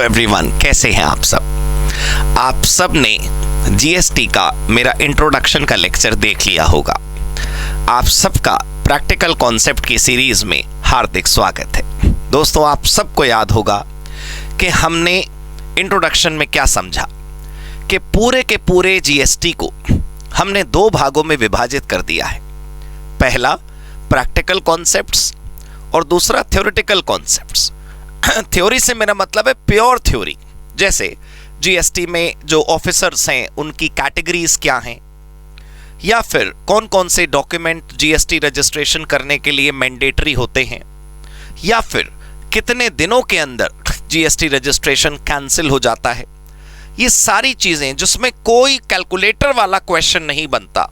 Hello everyone, कैसे हैं आप सब। आप सब ने जीएसटी का मेरा इंट्रोडक्शन का लेक्चर देख लिया होगा। आप सबका प्रैक्टिकल कॉन्सेप्ट की सीरीज में हार्दिक स्वागत है। दोस्तों, आप सबको याद होगा कि हमने इंट्रोडक्शन में क्या समझा कि पूरे के पूरे जीएसटी को हमने दो भागों में विभाजित कर दिया है। पहला प्रैक्टिकल कॉन्सेप्ट्स और दूसरा थ्योरेटिकल कॉन्सेप्ट्स। थ्योरी से मेरा मतलब है प्योर थ्योरी, जैसे जीएसटी में जो ऑफिसर्स हैं उनकी कैटेगरीज क्या हैं, या फिर कौन कौन से डॉक्यूमेंट जीएसटी रजिस्ट्रेशन करने के लिए मैंडेटरी होते हैं, या फिर कितने दिनों के अंदर जीएसटी रजिस्ट्रेशन कैंसिल हो जाता है। ये सारी चीजें जिसमें कोई कैलकुलेटर वाला क्वेश्चन नहीं बनता,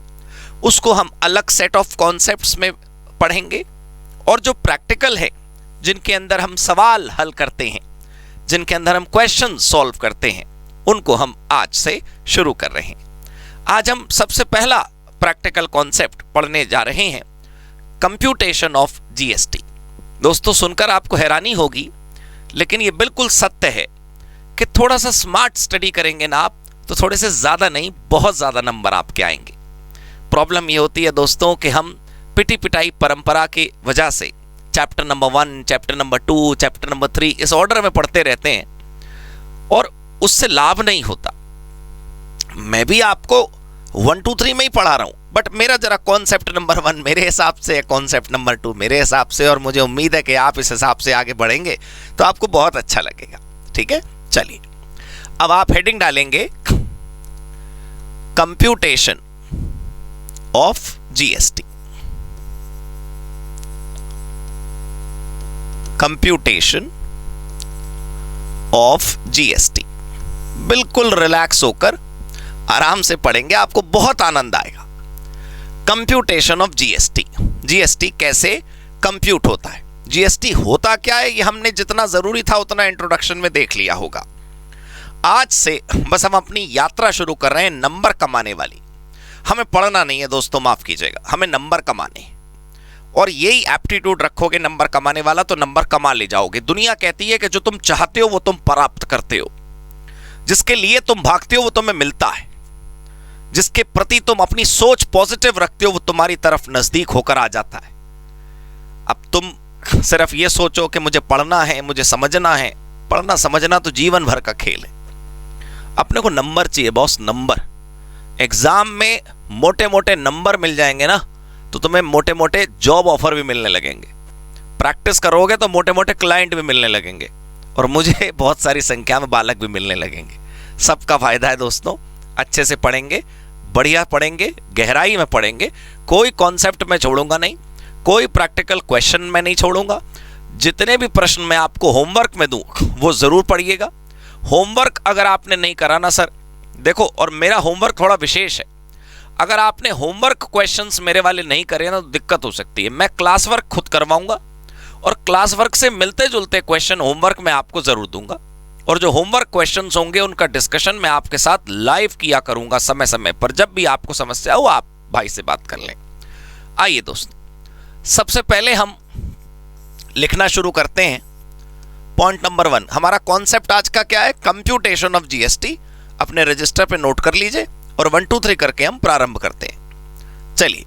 उसको हम अलग सेट ऑफ कॉन्सेप्ट्स में पढ़ेंगे। और जो प्रैक्टिकल है, जिनके अंदर हम सवाल हल करते हैं, जिनके अंदर हम क्वेश्चन सॉल्व करते हैं, उनको हम आज से शुरू कर रहे हैं। आज हम सबसे पहला प्रैक्टिकल कॉन्सेप्ट पढ़ने जा रहे हैं, कंप्यूटेशन ऑफ जीएसटी। दोस्तों, सुनकर आपको हैरानी होगी, लेकिन ये बिल्कुल सत्य है कि थोड़ा सा स्मार्ट स्टडी करेंगे ना आप, तो थोड़े से ज्यादा नहीं, बहुत ज्यादा नंबर आपके आएंगे। प्रॉब्लम ये होती है दोस्तों कि हम पिटी पिटाई परंपरा की वजह से chapter number 1, chapter number 2, chapter number 3 इस ऑर्डर में पढ़ते रहते हैं और उससे लाभ नहीं होता। मैं भी आपको 1, 2, 3 में ही पढ़ा रहा हूं, बट मेरा जरा कॉन्सेप्ट नंबर 1 मेरे हिसाब से है, कॉन्सेप्ट नंबर 2 मेरे हिसाब से, और मुझे उम्मीद है कि आप इस हिसाब से आगे बढ़ेंगे तो आपको बहुत अच्छा लगेगा। ठीक है, चलिए अब आप हेडिंग डालेंगे computation of GST. Computation of GST. बिल्कुल रिलैक्स होकर आराम से पढ़ेंगे, आपको बहुत आनंद आएगा। Computation of GST. जीएसटी कैसे कंप्यूट होता है, जीएसटी होता क्या है, ये हमने जितना जरूरी था उतना इंट्रोडक्शन में देख लिया होगा। आज से बस हम अपनी यात्रा शुरू कर रहे हैं नंबर कमाने वाली। हमें पढ़ना नहीं है दोस्तों, माफ कीजिएगा, हमें नंबर कमाने हैं। और यही एप्टीट्यूड रखोगे नंबर कमाने वाला तो नंबर कमा ले जाओगे। दुनिया कहती है कि जो तुम चाहते हो वो तुम प्राप्त करते हो, जिसके लिए तुम भागते हो वो तुम्हें मिलता है, जिसके प्रति तुम अपनी सोच पॉजिटिव रखते हो वो तुम्हारी तरफ नजदीक होकर आ जाता है। अब तुम सिर्फ ये सोचो कि मुझे पढ़ना है, मुझे समझना है। पढ़ना समझना तो जीवन भर का खेल है। अपने को नंबर चाहिए बॉस, नंबर। एग्जाम में मोटे मोटे नंबर मिल जाएंगे ना तो तुम्हें मोटे मोटे जॉब ऑफर भी मिलने लगेंगे। प्रैक्टिस करोगे तो मोटे मोटे क्लाइंट भी मिलने लगेंगे, और मुझे बहुत सारी संख्या में बालक भी मिलने लगेंगे। सबका फायदा है दोस्तों। अच्छे से पढ़ेंगे, बढ़िया पढ़ेंगे, गहराई में पढ़ेंगे। कोई कॉन्सेप्ट मैं छोड़ूंगा नहीं, कोई प्रैक्टिकल क्वेश्चन मैं नहीं छोड़ूंगा। जितने भी प्रश्न मैं आपको होमवर्क में दूं वो जरूर पढ़िएगा। होमवर्क अगर आपने नहीं करा ना सर, देखो, और मेरा होमवर्क थोड़ा विशेष है। अगर आपने होमवर्क क्वेश्चंस मेरे वाले नहीं करे ना तो दिक्कत हो सकती है। मैं क्लास वर्क खुद करवाऊंगा और क्लास वर्क से मिलते जुलते क्वेश्चन होमवर्क में आपको जरूर दूंगा, और जो होमवर्क क्वेश्चंस होंगे उनका डिस्कशन मैं आपके साथ लाइव किया करूंगा समय समय पर। जब भी आपको समस्या हो आप भाई से बात कर लें। आइए दोस्तों, सबसे पहले हम लिखना शुरू करते हैं। पॉइंट नंबर 1, हमारा कॉन्सेप्ट आज का क्या है, कंप्यूटेशन ऑफ जीएसटी। अपने रजिस्टर पे नोट कर लीजिए और 1, 2, 3 करके हम प्रारंभ करते हैं। चलिए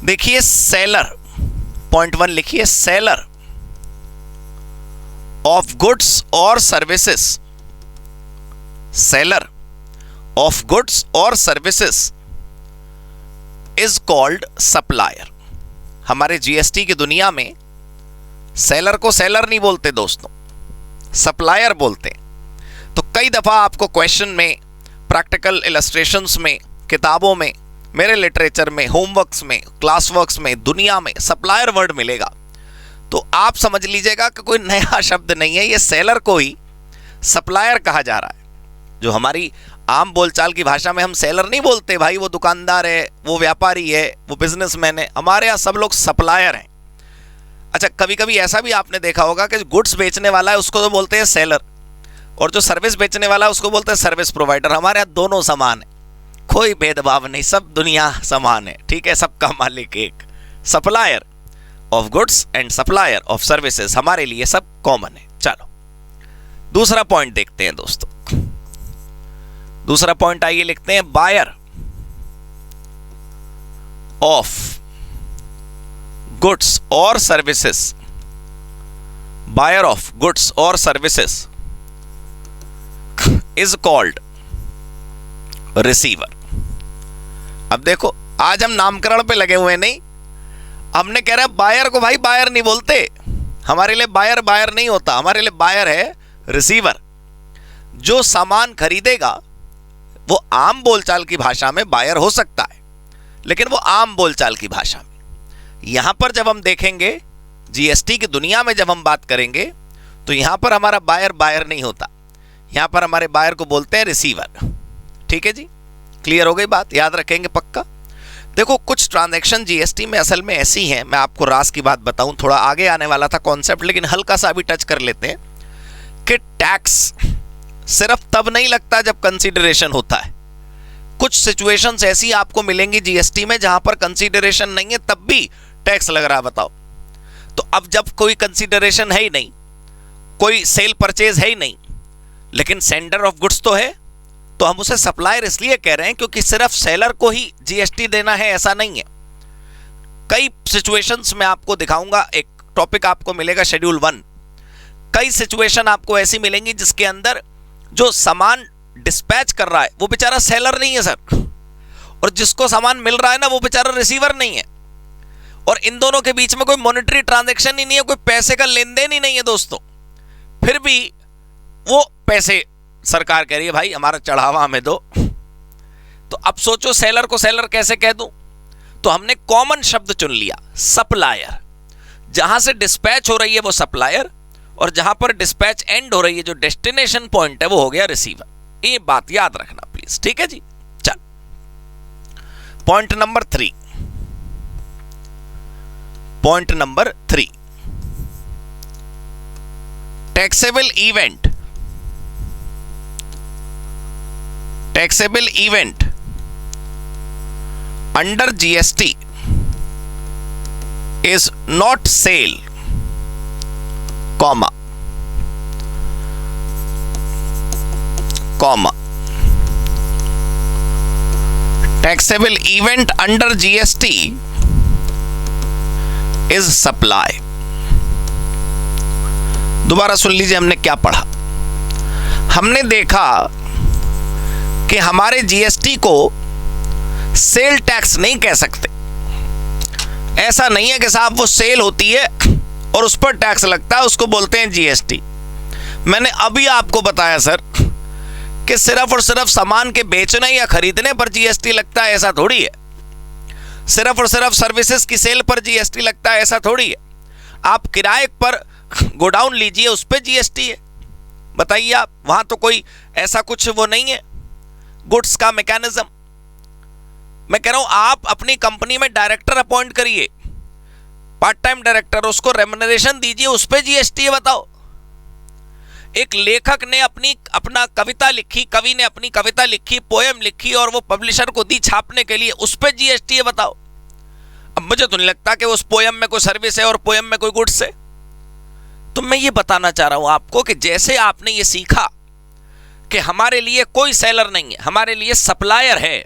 देखिए, सेलर। पॉइंट 1 लिखिए, सेलर ऑफ गुड्स और सर्विसेज। सेलर ऑफ गुड्स और सर्विसेज इज कॉल्ड सप्लायर। हमारे जीएसटी की दुनिया में सेलर को सेलर नहीं बोलते दोस्तों, सप्लायर बोलते हैं। तो कई दफा आपको क्वेश्चन में, प्रैक्टिकल इलस्ट्रेशंस में, किताबों में, मेरे लिटरेचर में, होमवर्क्स में, क्लास वर्क्स में, दुनिया में सप्लायर वर्ड मिलेगा। तो आप समझ लीजिएगा कि कोई नया शब्द नहीं है, ये सेलर को ही सप्लायर कहा जा रहा है। जो हमारी आम बोलचाल की भाषा में हम सेलर नहीं बोलते, भाई वो दुकानदार है, वो व्यापारी है, वो बिजनेसमैन है। हमारे यहाँ सब लोग सप्लायर हैं। अच्छा, कभी कभी ऐसा भी आपने देखा होगा कि गुड्स बेचने वाला है उसको तो बोलते हैं सेलर, और जो सर्विस बेचने वाला है उसको बोलते हैं सर्विस प्रोवाइडर। हमारे यहाँ दोनों समान है, कोई भेदभाव नहीं, सब दुनिया समान है। ठीक है, सबका मालिक एक। Supplier of goods and supplier of services, हमारे लिए सब कॉमन है। चलो दूसरा पॉइंट देखते हैं दोस्तों। दूसरा पॉइंट आइए लिखते हैं, बायर ऑफ गुड्स और सर्विसेज, बायर ऑफ गुड्स और सर्विसेज इज कॉल्ड रिसीवर। अब देखो, आज हम नामकरण पे लगे हुए नहीं, हमने कह रहा है बायर को भाई बायर नहीं बोलते, हमारे लिए बायर बायर नहीं होता, हमारे लिए बायर है रिसीवर। जो सामान खरीदेगा वो आम बोलचाल की भाषा में बायर हो सकता है, लेकिन वो आम बोलचाल की भाषा में। यहां पर जब हम देखेंगे जीएसटी की दुनिया में, जब हम बात करेंगे तो यहां पर हमारा बायर बायर नहीं होता, यहां पर हमारे बायर को बोलते हैं रिसीवर। ठीक है जी, क्लियर हो गई बात, याद रखेंगे पक्का। देखो, कुछ ट्रांजैक्शन जीएसटी में असल में ऐसी हैं, मैं आपको रास की बात बताऊं, थोड़ा आगे आने वाला था कॉन्सेप्ट, लेकिन हल्का सा अभी टच कर लेते हैं कि टैक्स सिर्फ तब नहीं लगता जब कंसीडरेशन होता है। कुछ सिचुएशंस ऐसी आपको मिलेंगी जीएसटी में जहां पर कंसीडरेशन नहीं है तब भी टैक्स लग रहा है, बताओ। तो अब जब कोई कंसीडरेशन है ही नहीं, कोई सेल परचेज है ही नहीं, लेकिन सेंडर ऑफ गुड्स तो है, तो हम उसे सप्लायर इसलिए कह रहे हैं क्योंकि सिर्फ सेलर को ही जीएसटी देना है ऐसा नहीं है। कई सिचुएशंस में आपको दिखाऊंगा, एक टॉपिक आपको मिलेगा शेड्यूल 1। कई सिचुएशन आपको ऐसी मिलेंगी जिसके अंदर जो सामान डिस्पैच कर रहा है वो बेचारा सेलर नहीं है सर, और जिसको सामान मिल रहा है ना वो बेचारा रिसीवर नहीं है, और इन दोनों के बीच में कोई मॉनेटरी ट्रांजैक्शन ही नहीं है, कोई पैसे का लेन देन ही नहीं है दोस्तों। फिर भी वो पैसे सरकार कह रही है भाई हमारा चढ़ावा हमें दो। तो अब सोचो सेलर को सेलर कैसे कह दूं, तो हमने कॉमन शब्द चुन लिया, सप्लायर। जहां से डिस्पैच हो रही है वो सप्लायर, और जहां पर डिस्पैच एंड हो रही है, जो डेस्टिनेशन पॉइंट है, वो हो गया रिसीवर। ये बात याद रखना प्लीज, ठीक है जी। चल, point number 3, point number 3, taxable event, taxable event under GST is not sale, comma comma taxable event under GST is supply. दोबारा सुन लीजिए, हमने क्या पढ़ा। हमने देखा कि हमारे जीएसटी को सेल टैक्स नहीं कह सकते। ऐसा नहीं है कि साहब वो सेल होती है और उस पर टैक्स लगता है, उसको बोलते हैं जीएसटी। मैंने अभी आपको बताया सर कि सिर्फ और सिर्फ सामान के बेचने या खरीदने पर जीएसटी लगता है, ऐसा थोड़ी है। सिर्फ और सिर्फ सर्विसेज की सेल पर जीएसटी लगता है, ऐसा थोड़ी है। आप किराए पर गोडाउन लीजिए, उस पर जीएसटी है, बताइए आप, वहां तो कोई ऐसा कुछ वो नहीं है गुड्स का मैकेनिज्म। मैं कह रहा हूं आप अपनी कंपनी में डायरेक्टर अपॉइंट करिए, पार्ट टाइम डायरेक्टर, उसको रेम्युनरेशन दीजिए, उस पे जीएसटी है, बताओ। एक लेखक ने अपना कविता लिखी, कवि ने अपनी कविता लिखी, पोएम लिखी, और वो पब्लिशर को दी छापने के लिए, उस पे जीएसटी है, बताओ। अब मुझे तो नहीं लगता कि उस पोएम में कोई सर्विस है और पोएम में कोई गुड्स है। तो मैं ये बताना चाह रहा हूं आपको कि जैसे आपने ये सीखा कि हमारे लिए कोई सेलर नहीं है, हमारे लिए सप्लायर है,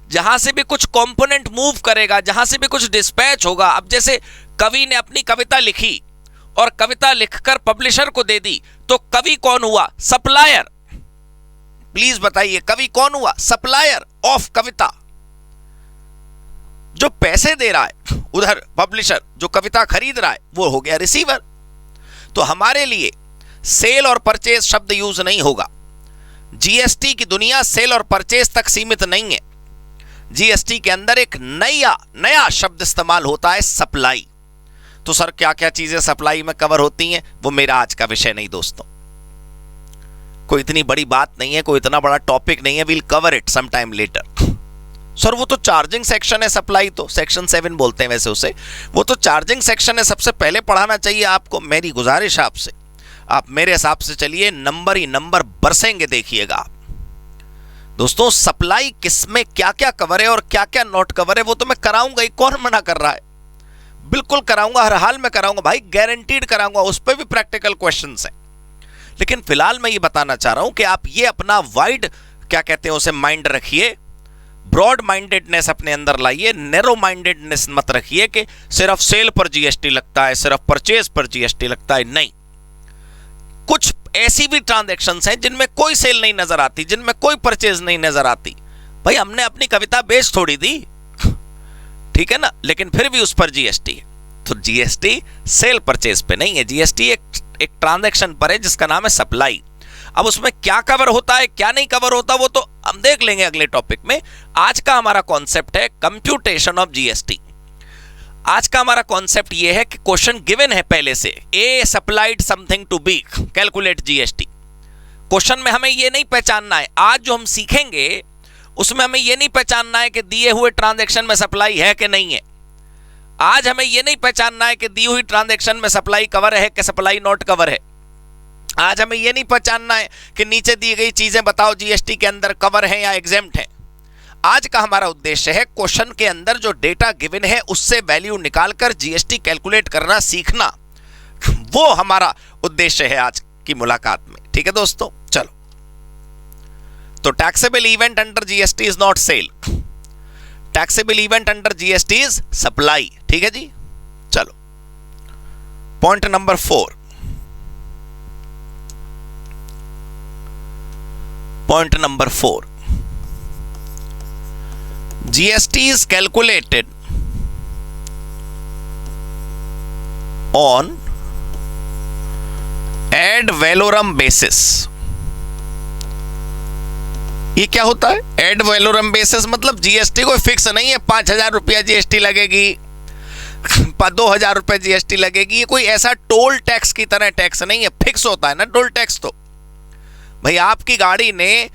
जहां से भी कुछ कंपोनेंट मूव करेगा, जहां से भी कुछ डिस्पैच होगा। अब जैसे कवि ने अपनी कविता लिखी और कविता लिखकर पब्लिशर को दे दी, तो कवि कौन हुआ? सप्लायर। प्लीज बताइए, कवि कौन हुआ? सप्लायर ऑफ कविता। जो पैसे दे रहा है उधर पब्लिशर, जो कविता खरीद रहा है वो हो गया रिसीवर। तो हमारे लिए सेल और परचेज शब्द यूज नहीं होगा। जीएसटी की दुनिया सेल और परचेज तक सीमित नहीं है। जीएसटी के अंदर एक नया शब्द इस्तेमाल होता है, सप्लाई। तो सर क्या क्या चीजें सप्लाई में कवर होती हैं, वो मेरा आज का विषय नहीं दोस्तों। कोई इतनी बड़ी बात नहीं है, कोई इतना बड़ा टॉपिक नहीं है, we'll cover it some time later. Sir वो तो चार्जिंग सेक्शन है, सप्लाई तो सेक्शन 7 बोलते हैं वैसे उसे, वो तो चार्जिंग सेक्शन है, सबसे पहले पढ़ाना चाहिए आपको। मेरी गुजारिश आपसे, आप मेरे हिसाब से चलिए, नंबर ही नंबर बरसेंगे, देखिएगा आप दोस्तों। सप्लाई किसमें क्या क्या कवर है और क्या क्या नॉट कवर है, वो तो मैं कराऊंगा ही, कौन मना कर रहा है? बिल्कुल कराऊंगा, हर हाल में कराऊंगा भाई, गारंटीड कराऊंगा। उस पर भी प्रैक्टिकल क्वेश्चंस हैं, लेकिन फिलहाल मैं ये बताना चाह रहा हूं कि आप ये अपना वाइड क्या कहते हैं उसे माइंड रखिए, ब्रॉड माइंडेडनेस अपने अंदर लाइए, नैरो माइंडेडनेस मत रखिए कि सिर्फ सेल पर जीएसटी लगता है, सिर्फ परचेज पर जीएसटी लगता है। नहीं, कुछ ऐसी भी ट्रांजैक्शंस हैं जिनमें कोई सेल नहीं नजर आती, जिनमें कोई परचेज नहीं नजर आती। भाई हमने अपनी कविता बेच थोड़ी दी, ठीक है ना, लेकिन फिर भी उस पर जीएसटी है। तो जीएसटी सेल परचेज पे नहीं है, जीएसटी एक ट्रांजैक्शन पर है जिसका नाम है सप्लाई। अब उसमें क्या कवर होता है क्या नहीं कवर होता वो तो हम देख लेंगे अगले टॉपिक में। आज का हमारा कॉन्सेप्ट है कंप्यूटेशन ऑफ जीएसटी। आज का हमारा कॉन्सेप्ट ये है कि क्वेश्चन गिवन है पहले से, A supplied something to B, calculate GST. Question में हमें ये नहीं पहचानना है, आज जो हम सीखेंगे उसमें हमें ये नहीं पहचानना है कि दिए हुए ट्रांजैक्शन में सप्लाई है कि नहीं है। आज हमें ये नहीं पहचानना है कि दी हुई ट्रांजैक्शन में सप्लाई कवर है कि सप्लाई नॉट कवर है। आज हमें यह नहीं पहचानना है कि नीचे दी गई चीजें बताओ जीएसटी के अंदर कवर है या एग्जेम्प्ट है। आज का हमारा उद्देश्य है क्वेश्चन के अंदर जो डेटा गिवन है उससे वैल्यू निकालकर जीएसटी कैलकुलेट करना सीखना, वो हमारा उद्देश्य है आज की मुलाकात में। ठीक है दोस्तों, चलो। तो taxable event under GST is not sale, taxable event under GST is supply. ठीक है जी, चलो point number 4। Point number 4, GST is calculated on ad valorem basis। ये क्या होता है एड वैलोरम बेसिस? मतलब जीएसटी कोई फिक्स नहीं है, 5,000 रुपया जीएसटी लगेगी, 2,000 रुपये जीएसटी लगेगी। ये कोई ऐसा टोल टैक्स की तरह टैक्स नहीं है, फिक्स होता है ना टोल टैक्स। तो भाई आपकी गाड़ी ने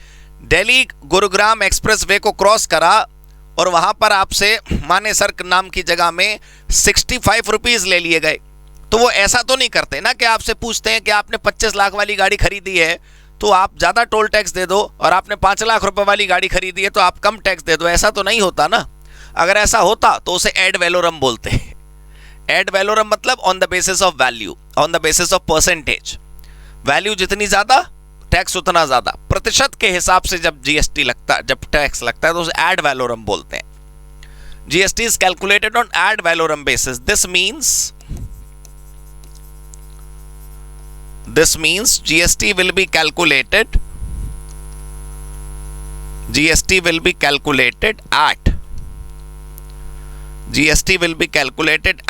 दिल्ली गुरुग्राम एक्सप्रेस वे को क्रॉस करा और वहां पर आपसे मानेसर नाम की जगह में 65 रुपीज ले लिए गए, तो वो ऐसा तो नहीं करते ना कि आपसे पूछते हैं कि आपने 25 लाख वाली गाड़ी खरीदी है तो आप ज्यादा टोल टैक्स दे दो, और आपने 5 लाख रुपए वाली गाड़ी खरीदी है तो आप कम टैक्स दे दो। ऐसा तो नहीं होता ना। अगर ऐसा होता तो उसे एड वैलोरम बोलते हैं। एड वैलोरम मतलब on the basis of value, on the basis of percentage. Value जितनी ज्यादा टैक्स उतना ज्यादा, प्रतिशत के हिसाब से जब जीएसटी लगता है, जब टैक्स लगता है तो उसे एड वैलोरम बोलते हैं। GST is calculated on ad valorem basis. This means GST will be calculated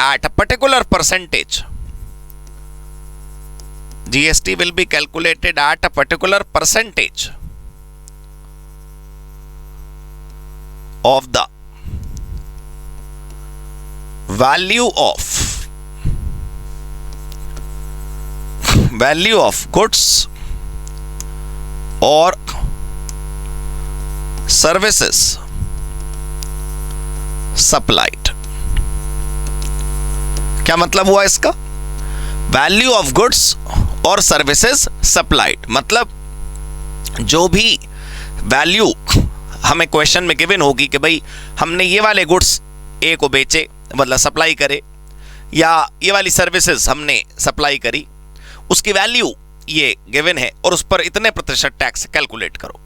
at a particular percentage. GST will be calculated at a particular percentage of the value of goods or services supplied। क्या मतलब हुआ इसका? Value of goods और services supplied, मतलब जो भी value हमें question में गिवन होगी कि भाई हमने ये वाले गुड्स ए को बेचे, मतलब सप्लाई करे, या ये वाली सर्विसेज हमने सप्लाई करी, उसकी वैल्यू ये गिवन है और उस पर इतने प्रतिशत टैक्स कैलकुलेट करो।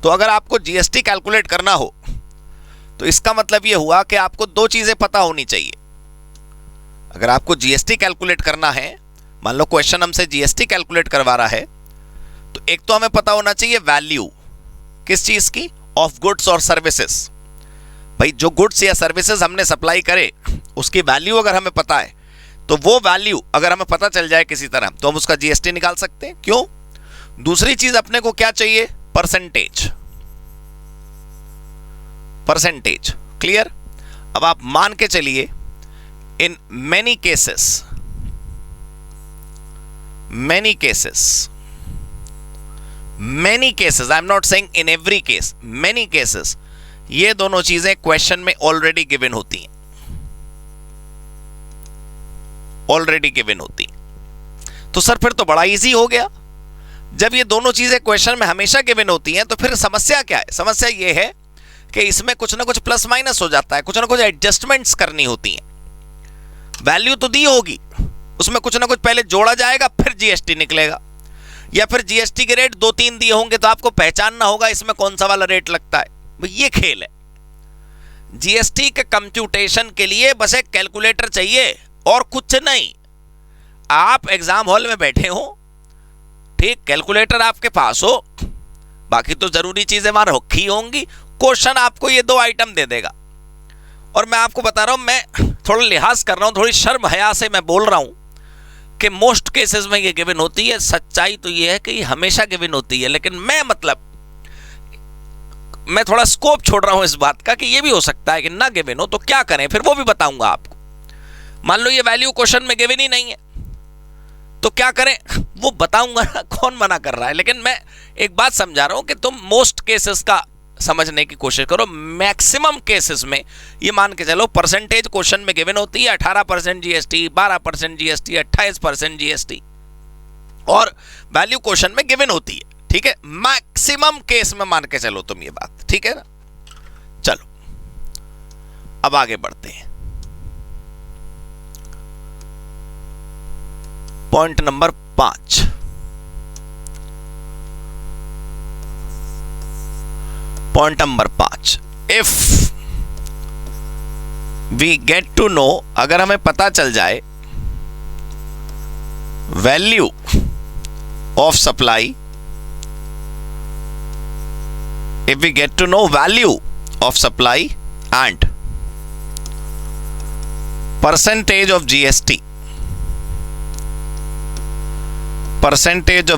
तो अगर आपको जीएसटी कैलकुलेट करना हो तो इसका मतलब ये हुआ कि आपको दो चीजें पता होनी चाहिए। अगर आपको जीएसटी कैलकुलेट करना है, मान लो क्वेश्चन हमसे जीएसटी कैलकुलेट करवा रहा है, तो एक तो हमें पता होना चाहिए वैल्यू किस चीज की, ऑफ गुड्स और सर्विसेज। भाई जो गुड्स या सर्विसेज हमने सप्लाई करे उसकी वैल्यू अगर हमें पता है तो वो वैल्यू अगर हमें पता चल जाए किसी तरह तो हम उसका जीएसटी निकाल सकते हैं। क्यों? दूसरी चीज अपने को क्या चाहिए? परसेंटेज। Percentage clear? अब आप मान के चलिए in many cases I'm not saying in every case, many cases ये दोनों चीजें क्वेश्चन में ऑलरेडी गिवन होती हैं, ऑलरेडी गिवन होती। तो सर फिर तो बड़ा इजी हो गया। जब ये दोनों चीजें क्वेश्चन में हमेशा गिवन होती हैं तो फिर समस्या क्या है? समस्या ये है कि इसमें कुछ ना कुछ प्लस माइनस हो जाता है, कुछ ना कुछ एडजस्टमेंट्स करनी होती हैं। वैल्यू तो दी होगी, उसमें कुछ ना कुछ पहले जोड़ा जाएगा फिर जीएसटी निकलेगा, या फिर जीएसटी के रेट 2-3 दिए होंगे तो आपको पहचानना होगा इसमें कौन सा वाला रेट लगता है। ये खेल है। जीएसटी के कंप्यूटेशन के लिए बस एक कैलकुलेटर चाहिए और कुछ नहीं। आप एग्जाम हॉल में बैठे हो, ठीक, कैलकुलेटर आपके पास हो, बाकी तो जरूरी चीजें वहां रखी होंगी। क्वेश्चन आपको ये 2 आइटम दे देगा। और मैं आपको बता रहा हूं, मैं थोड़ा लिहाज कर रहा हूं, थोड़ी शर्म हया से मैं बोल रहा हूं कि मोस्ट केसेस में ये गिवन होती है। सच्चाई तो ये है कि ये हमेशा गिवन होती है, लेकिन मैं थोड़ा स्कोप छोड़ रहा हूं इस बात का कि ये भी हो सकता है कि ना गिवन हो, तो क्या करें फिर वो भी बताऊंगा आपको। मान लो ये वैल्यू क्वेश्चन में गिवन ही नहीं है तो क्या करें वो बताऊंगा ना, कौन मना कर रहा है। लेकिन मैं एक बात समझा रहा हूं कि तुम मोस्ट केसेस का समझने की कोशिश करो। मैक्सिमम केसेस में ये मान के चलो परसेंटेज क्वेश्चन में गिवन होती है 18% जीएसटी, 12% जीएसटी, 28% जीएसटी, और वैल्यू क्वेश्चन में गिवन होती है, ठीक है। मैक्सिमम केस में मान के चलो तुम ये बात, ठीक है ना। चलो अब आगे बढ़ते हैं। Point number 5, point number 5, if we get to know, अगर हमें पता चल जाए value of supply, if we get to know value of supply and percentage of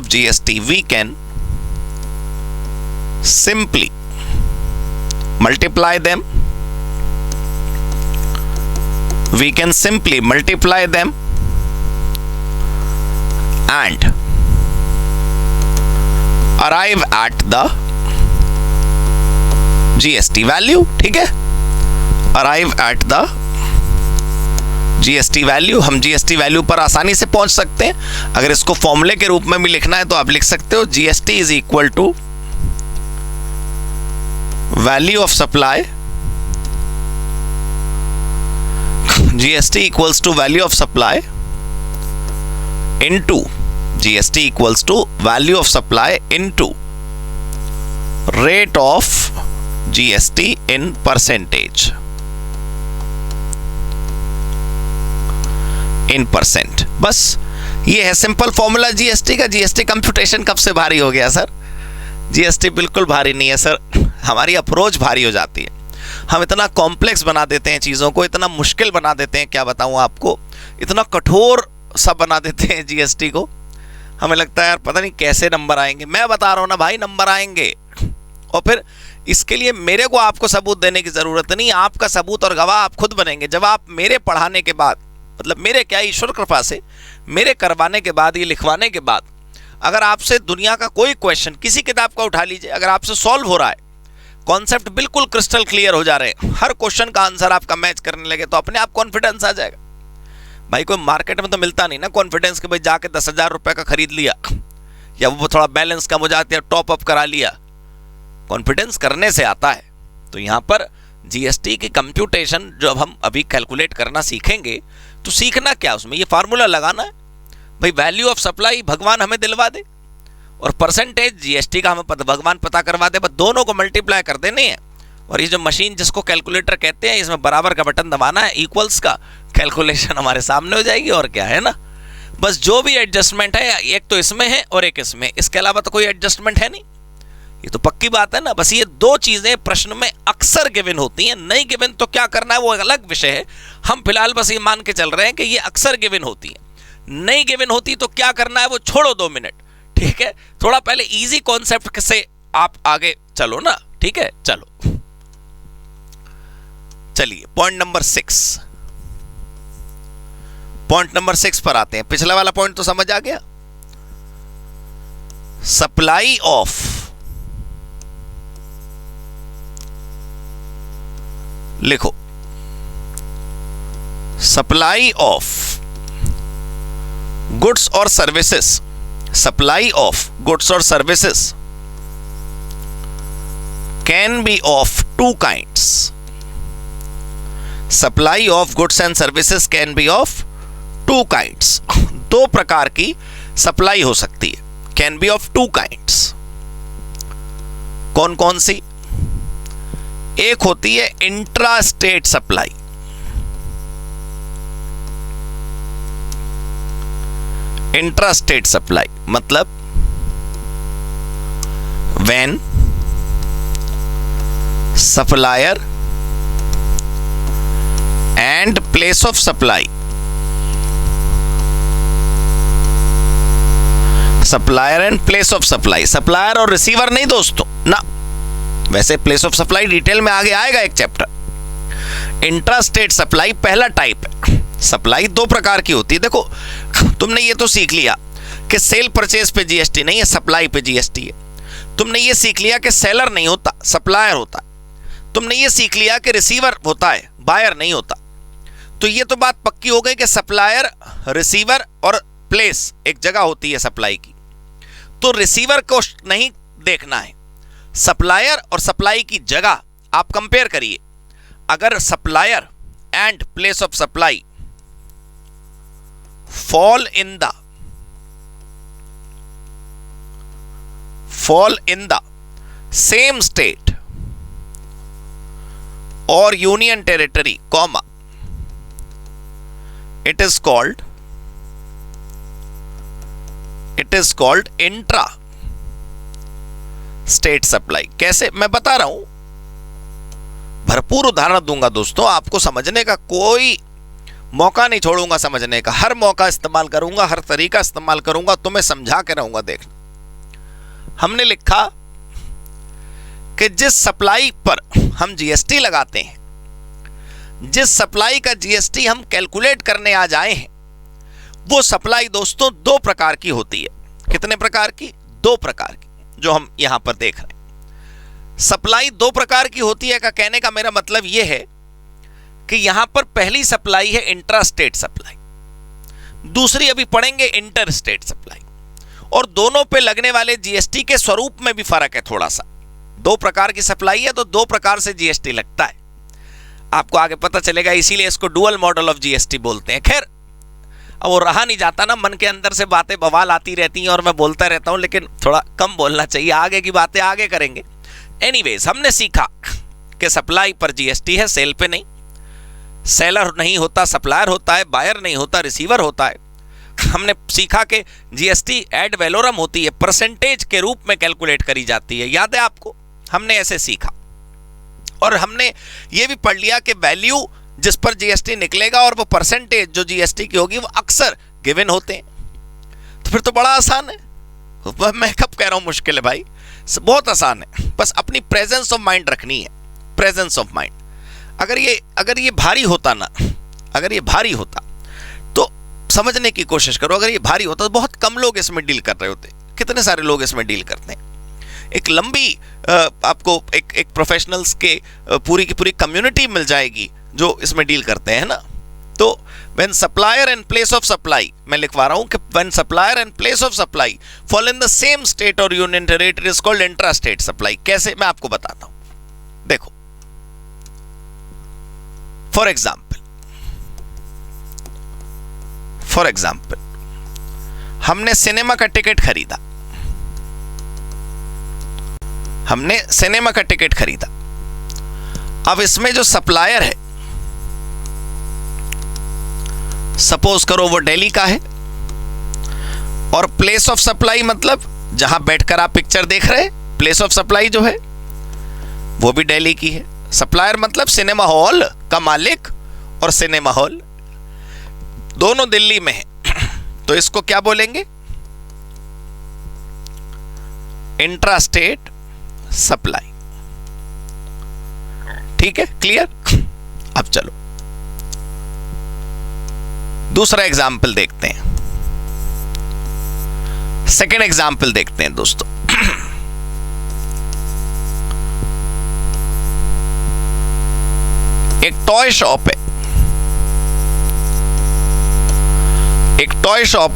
GST, we can simply multiply them. We can simply multiply them and arrive at the GST value, ठीक है। Arrive at the GST value, हम GST value पर आसानी से पहुंच सकते हैं। अगर इसको फॉर्मूले के रूप में भी लिखना है तो आप लिख सकते हो GST is equal to value of supply, GST equals to value of supply into GST equals to value of supply into rate of GST in percentage, in percent। बस ये है सिंपल फॉर्मूला GST का। GST computation कब से भारी हो गया sir? GST बिल्कुल भारी नहीं है सर, हमारी अप्रोच भारी हो जाती है। हम इतना कॉम्प्लेक्स बना देते हैं चीज़ों को, इतना मुश्किल बना देते हैं, क्या बताऊँ आपको, इतना कठोर सा बना देते हैं GST को। हमें लगता है यार पता नहीं कैसे नंबर आएंगे। मैं बता रहा हूँ ना भाई, नंबर आएंगे। और फिर इसके लिए मेरे को आपको सबूत देने की ज़रूरत नहीं, आपका सबूत और गवाह आप खुद बनेंगे। जब आप मेरे पढ़ाने के बाद, मतलब मेरे क्या, ईश्वर कृपा से मेरे करवाने के बाद, ये लिखवाने के बाद, अगर आपसे दुनिया का कोई क्वेश्चन किसी किताब का उठा लीजिए, अगर आपसे सॉल्व हो रहा है, कॉन्सेप्ट बिल्कुल क्रिस्टल क्लियर हो जा रहे हैं, हर क्वेश्चन का आंसर आपका मैच करने लगे, तो अपने आप कॉन्फिडेंस आ जाएगा। भाई कोई मार्केट में तो मिलता नहीं ना कॉन्फिडेंस के, भाई जाके 10,000 रुपये का खरीद लिया या वो थोड़ा बैलेंस कम हो जाती है टॉप अप करा लिया। कॉन्फिडेंस करने से आता है। तो यहाँ पर GST की कंप्यूटेशन जब हम अभी कैलकुलेट करना सीखेंगे तो सीखना क्या, उसमें ये फार्मूला लगाना है भाई, वैल्यू ऑफ सप्लाई भगवान हमें दिलवा दे और परसेंटेज GST का हमें भगवान पता करवा दे, बस दोनों को मल्टीप्लाई कर देने हैं। और ये जो मशीन जिसको कैलकुलेटर कहते हैं, इसमें बराबर का बटन दबाना है, इक्वल्स का, कैलकुलेशन हमारे सामने हो जाएगी। और क्या है ना, बस जो भी एडजस्टमेंट है एक तो इसमें है और एक इसमें, इसके अलावा तो कोई एडजस्टमेंट है नहीं। ये तो पक्की बात है ना। बस ये 2 चीजें प्रश्न में अक्सर गिवन होती हैं, नहीं गिवन तो क्या करना है वो अलग विषय है। हम फिलहाल बस ये मान के चल रहे हैं कि ये अक्सर गिवन होती है। नहीं गिवन होती तो क्या करना है वो छोड़ो 2 मिनट, ठीक है। थोड़ा पहले इजी कॉन्सेप्ट से आप आगे चलो ना, ठीक है। चलो चलिए पॉइंट नंबर 6, पॉइंट नंबर 6 पर आते हैं। पिछला वाला पॉइंट तो समझ आ गया। सप्लाई ऑफ लिखो, सप्लाई ऑफ गुड्स और सर्विसेज, सप्लाई ऑफ गुड्स और services can be of 2 kinds. Supply of goods and services can be of 2 kinds. 2 प्रकार की सप्लाई हो सकती है। Can be of two kinds. कौन कौन सी? एक होती है intra state supply, intra state supply मतलब when supplier and place of supply, supplier and place of supply, supplier और रिसीवर नहीं दोस्तों ना, वैसे प्लेस ऑफ सप्लाई डिटेल में आगे आएगा एक चैप्टर। इंट्रास्टेट सप्लाई पहला टाइप है। सप्लाई दो प्रकार की होती है। देखो तुमने ये तो सीख लिया कि सेल परचेज पे जीएसटी नहीं है, सप्लाई पे जीएसटी है। तुमने ये सीख लिया कि सेलर नहीं होता, सप्लायर होता है। तुमने ये सीख लिया कि रिसीवर होता है, बायर नहीं होता। तो ये तो बात पक्की हो गई कि सप्लायर, रिसीवर और प्लेस एक जगह होती है सप्लाई की। तो रिसीवर को नहीं देखना है, सप्लायर और सप्लाई की जगह आप कंपेयर करिए। अगर supplier and place of supply fall in the same state or union territory, comma, it is called intra state supply. कैसे, मैं बता रहा हूं, भरपूर उदाहरण दूंगा दोस्तों, आपको समझने का कोई मौका नहीं छोड़ूंगा, समझने का हर मौका इस्तेमाल करूंगा, हर तरीका इस्तेमाल करूंगा, तुम्हें समझा के रहूंगा। देखना, हमने लिखा कि जिस सप्लाई पर हम जीएसटी लगाते हैं, जिस सप्लाई का जीएसटी हम कैलकुलेट करने आ जाए हैं, वो सप्लाई दोस्तों दो प्रकार की होती है। कितने प्रकार की? दो प्रकार की, जो हम यहां पर देख रहे हैं। सप्लाई दो प्रकार की होती है का कहने का मेरा मतलब यह है कि यहां पर पहली सप्लाई है इंट्रा स्टेट सप्लाई, दूसरी अभी पढ़ेंगे इंटर स्टेट सप्लाई। और दोनों पे लगने वाले जीएसटी के स्वरूप में भी फर्क है थोड़ा सा। दो प्रकार की सप्लाई है तो दो प्रकार से जीएसटी लगता है, आपको आगे पता चलेगा, इसीलिए इसको डुअल मॉडल ऑफ जीएसटी बोलते हैं। खैर अब वो रहा नहीं जाता ना, मन के अंदर से बातें बवाल आती रहती हैं और मैं बोलता रहता हूं, लेकिन थोड़ा कम बोलना चाहिए, आगे की बातें आगे करेंगे। एनीवेज, हमने सीखा कि सप्लाई पर जीएसटी है, सेल पे नहीं। सेलर नहीं होता, सप्लायर होता है, बायर नहीं होता, रिसीवर होता है। हमने सीखा कि जीएसटी एड वैलोरम होती है, परसेंटेज के रूप में कैलकुलेट करी जाती है, याद है आपको, हमने ऐसे सीखा। और हमने ये भी पढ़ लिया कि वैल्यू जिस पर जीएसटी निकलेगा और वो परसेंटेज जो जीएसटी की होगी वो अक्सर गिवन होते हैं। तो फिर तो बड़ा आसान है, मैं कब कह रहा हूं मुश्किल है भाई, बहुत आसान है, बस अपनी प्रेजेंस ऑफ माइंड रखनी है, प्रेजेंस ऑफ माइंड। अगर ये भारी होता ना, अगर ये भारी होता तो समझने की कोशिश करो, अगर ये भारी होता तो बहुत कम लोग इसमें डील कर रहे होते, कितने सारे लोग इसमें डील करते हैं। एक लंबी आपको एक प्रोफेशनल्स के पूरी की पूरी कम्युनिटी मिल जाएगी जो इसमें डील करते हैं ना। तो when supplier and place of supply, मैं लिखवा रहा हूं कि when supplier and place of supply fall in the same state और union territory is called intra state supply. कैसे, मैं आपको बताता हूं। देखो, फॉर एग्जाम्पल हमने सिनेमा का टिकट खरीदा, अब इसमें जो सप्लायर है, सपोज करो वो दिल्ली का है, और प्लेस ऑफ सप्लाई मतलब जहां बैठकर आप पिक्चर देख रहे हैं, प्लेस ऑफ सप्लाई जो है वो भी दिल्ली की है। सप्लायर मतलब सिनेमा हॉल का मालिक, और सिनेमा हॉल दोनों दिल्ली में है, तो इसको क्या बोलेंगे? Intra state supply. ठीक है, क्लियर? अब चलो दूसरा एग्जाम्पल देखते हैं, सेकेंड एग्जाम्पल देखते हैं दोस्तों। एक टॉय शॉप है,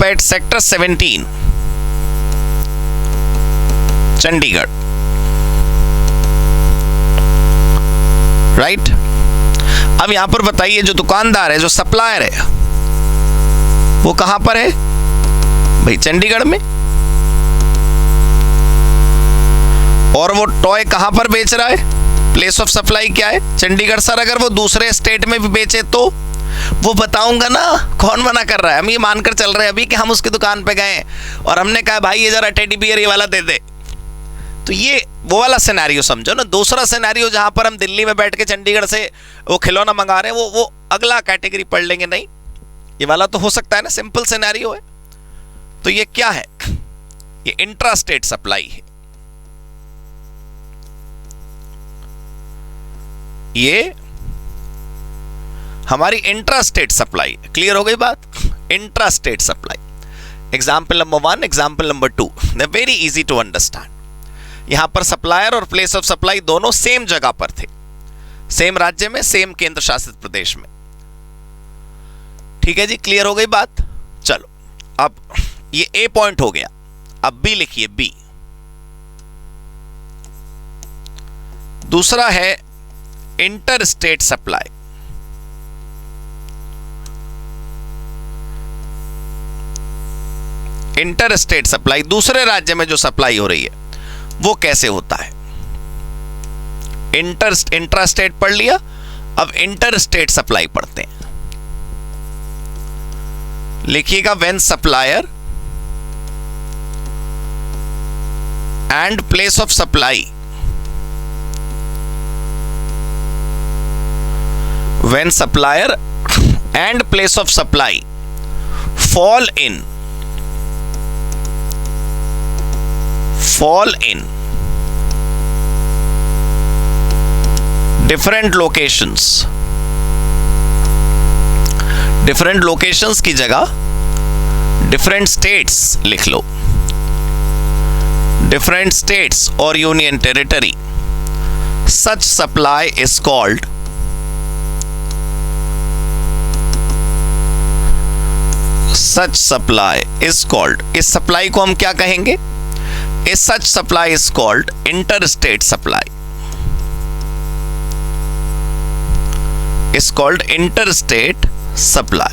एट सेक्टर 17 चंडीगढ़, राइट। अब यहां पर बताइए, जो दुकानदार है, जो सप्लायर है, वो कहां पर है भाई? चंडीगढ़ में। और वो टॉय कहां पर बेच रहा है, प्लेस ऑफ सप्लाई क्या है, चंडीगढ़। सर अगर वो दूसरे स्टेट में भी बेचे तो वो बताऊंगा ना, कौन मना कर रहा है। हम ये मानकर चल रहे हैं अभी कि हम उसकी दुकान पे गए और हमने कहा भाई ये जरा टेडी बियर ये वाला दे दे, तो ये वो वाला सिनेरियो समझो ना। दूसरा सिनेरियो जहां पर हम दिल्ली में बैठ के चंडीगढ़ से वो खिलौना मंगा रहे हैं, वो अगला कैटेगरी पढ़ लेंगे। नहीं, ये वाला तो हो सकता है ना, सिंपल सिनेरियो है। तो ये क्या है, ये इंट्रा स्टेट सप्लाई है। ये हमारी इंट्रा स्टेट सप्लाई। क्लियर हो गई बात, intra state supply. Example number 1, example number 2, they very easy to understand. यहां पर सप्लायर और प्लेस ऑफ सप्लाई दोनों सेम जगह पर थे, सेम राज्य में, सेम केंद्र शासित प्रदेश में। ठीक है जी, क्लियर हो गई बात। चलो अब ये ए पॉइंट हो गया, अब बी लिखिए। बी दूसरा है inter state supply. Inter state supply, दूसरे राज्य में जो सप्लाई हो रही है वो कैसे होता है। इंट्रा स्टेट पढ़ लिया, अब इंटर स्टेट सप्लाई पढ़ते हैं। लिखिएगा when supplier and place of supply, when supplier and place of supply fall in different locations की जगह different states लिख लो, different states और union territory, such supply is called इस सप्लाई को हम क्या कहेंगे, such supply is called interstate supply, is called interstate supply।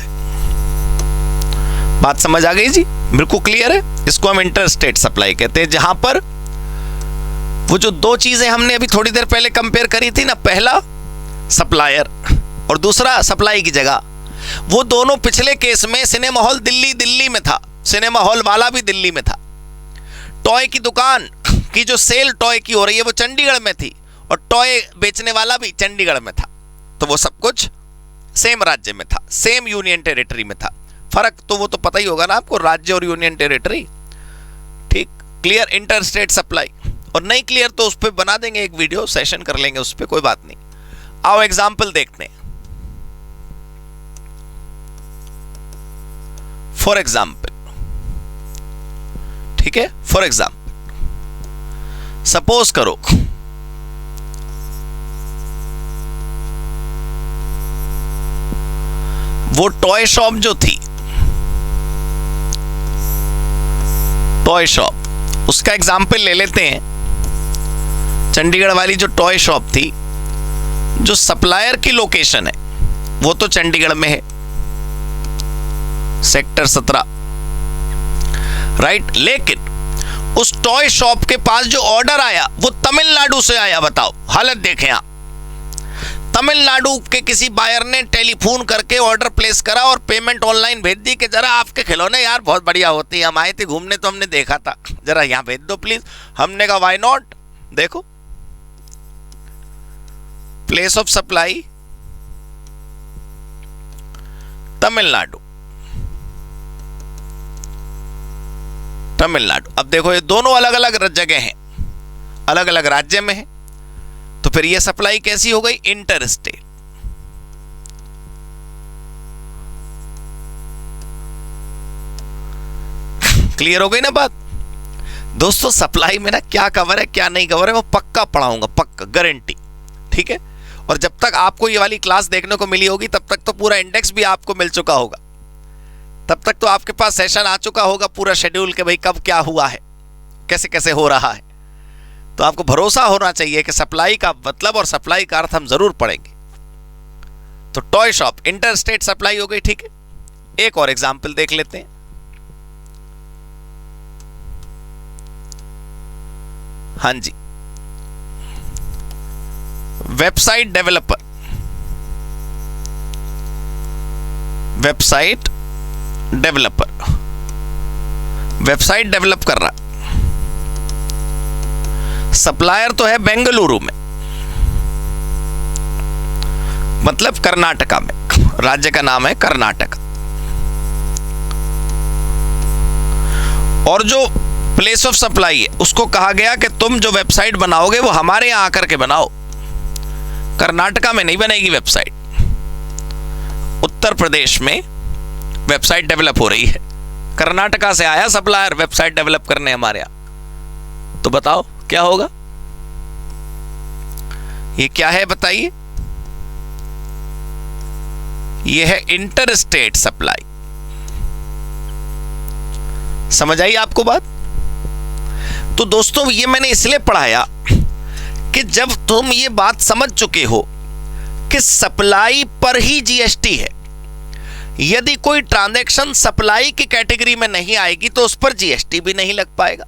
बात समझ आ गई जी, बिल्कुल क्लियर है। इसको हम इंटरस्टेट सप्लाई कहते हैं, जहां पर वो जो दो चीजें हमने अभी थोड़ी देर पहले कंपेयर करी थी ना, पहला सप्लायर और दूसरा सप्लाई की जगह, वो दोनों पिछले केस में सिनेमा हॉल दिल्ली में था, सिनेमा हॉल वाला भी दिल्ली में था। टॉय की दुकान की जो सेल टॉय की हो रही है वो चंडीगढ़ में थी और टॉय बेचने वाला भी चंडीगढ़ में था। तो वो सब कुछ सेम राज्य में था, सेम यूनियन टेरिटरी में था। फर्क तो वो तो पता ही होगा ना आपको, राज्य और यूनियन टेरिटरी। ठीक, क्लियर इंटर स्टेट सप्लाई। और नहीं क्लियर तो उस पर बना देंगे एक वीडियो सेशन, कर लेंगे उस पर, कोई बात नहीं। आओ एग्जाम्पल देखते हैं। फॉर एग्जाम्पल, ठीक है, फॉर एग्जाम्पल सपोज करो वो टॉय शॉप जो थी, टॉय शॉप, उसका एग्जाम्पल ले लेते हैं। चंडीगढ़ वाली जो टॉय शॉप थी, जो सप्लायर की लोकेशन है वो तो चंडीगढ़ में है, सेक्टर 17, राइट। लेकिन उस टॉय शॉप के पास जो ऑर्डर आया वो तमिलनाडु से आया। बताओ हालत देखें आप, तमिलनाडु के किसी बायर ने टेलीफोन करके ऑर्डर प्लेस करा और पेमेंट ऑनलाइन भेज दी कि जरा आपके खिलौने यार बहुत बढ़िया होती है, हम आए थे घूमने तो हमने देखा था, जरा यहां भेज दो प्लीज। हमने कहा व्हाई नॉट। देखो place of supply Tamil Nadu, Tamil Nadu. अब देखो ये दोनों अलग अलग जगह हैं, अलग अलग राज्य में है, तो फिर ये सप्लाई कैसी हो गई, इंटर स्टेट। क्लियर हो गई ना बात दोस्तों। सप्लाई में ना क्या कवर है क्या नहीं कवर है वो पक्का पढ़ाऊंगा, पक्का गारंटी, ठीक है। और जब तक आपको ये वाली क्लास देखने को मिली होगी तब तक तो पूरा इंडेक्स भी आपको मिल चुका होगा, तब तक तो आपके पास सेशन आ चुका होगा पूरा शेड्यूल के भाई कब क्या हुआ है, कैसे कैसे हो रहा है। तो आपको भरोसा होना चाहिए कि सप्लाई का मतलब और सप्लाई का अर्थ हम जरूर पढ़ेंगे। तो toy shop inter state supply हो गई, ठीक है। एक और एग्जाम्पल देख लेते हैं। हाँ जी, वेबसाइट डेवलपर, वेबसाइट डेवलप कर रहा है। सप्लायर तो है बेंगलुरु में, मतलब कर्नाटका में, राज्य का नाम है कर्नाटक। और जो प्लेस ऑफ सप्लाई है उसको कहा गया कि तुम जो वेबसाइट बनाओगे वो हमारे यहां आकर के बनाओ, कर्नाटका में नहीं बनेगी वेबसाइट। उत्तर प्रदेश में वेबसाइट डेवलप हो रही है, कर्नाटका से आया सप्लायर वेबसाइट डेवलप करने हमारे यहां। तो बताओ क्या होगा? ये क्या है बताइए? ये है इंटर स्टेट सप्लाई। समझ आई आपको बात? तो दोस्तों ये मैंने इसलिए पढ़ाया कि जब तुम ये बात समझ चुके हो कि सप्लाई पर ही जीएसटी है, यदि कोई ट्रांजैक्शन सप्लाई की कैटेगरी में नहीं आएगी तो उस पर जीएसटी भी नहीं लग पाएगा।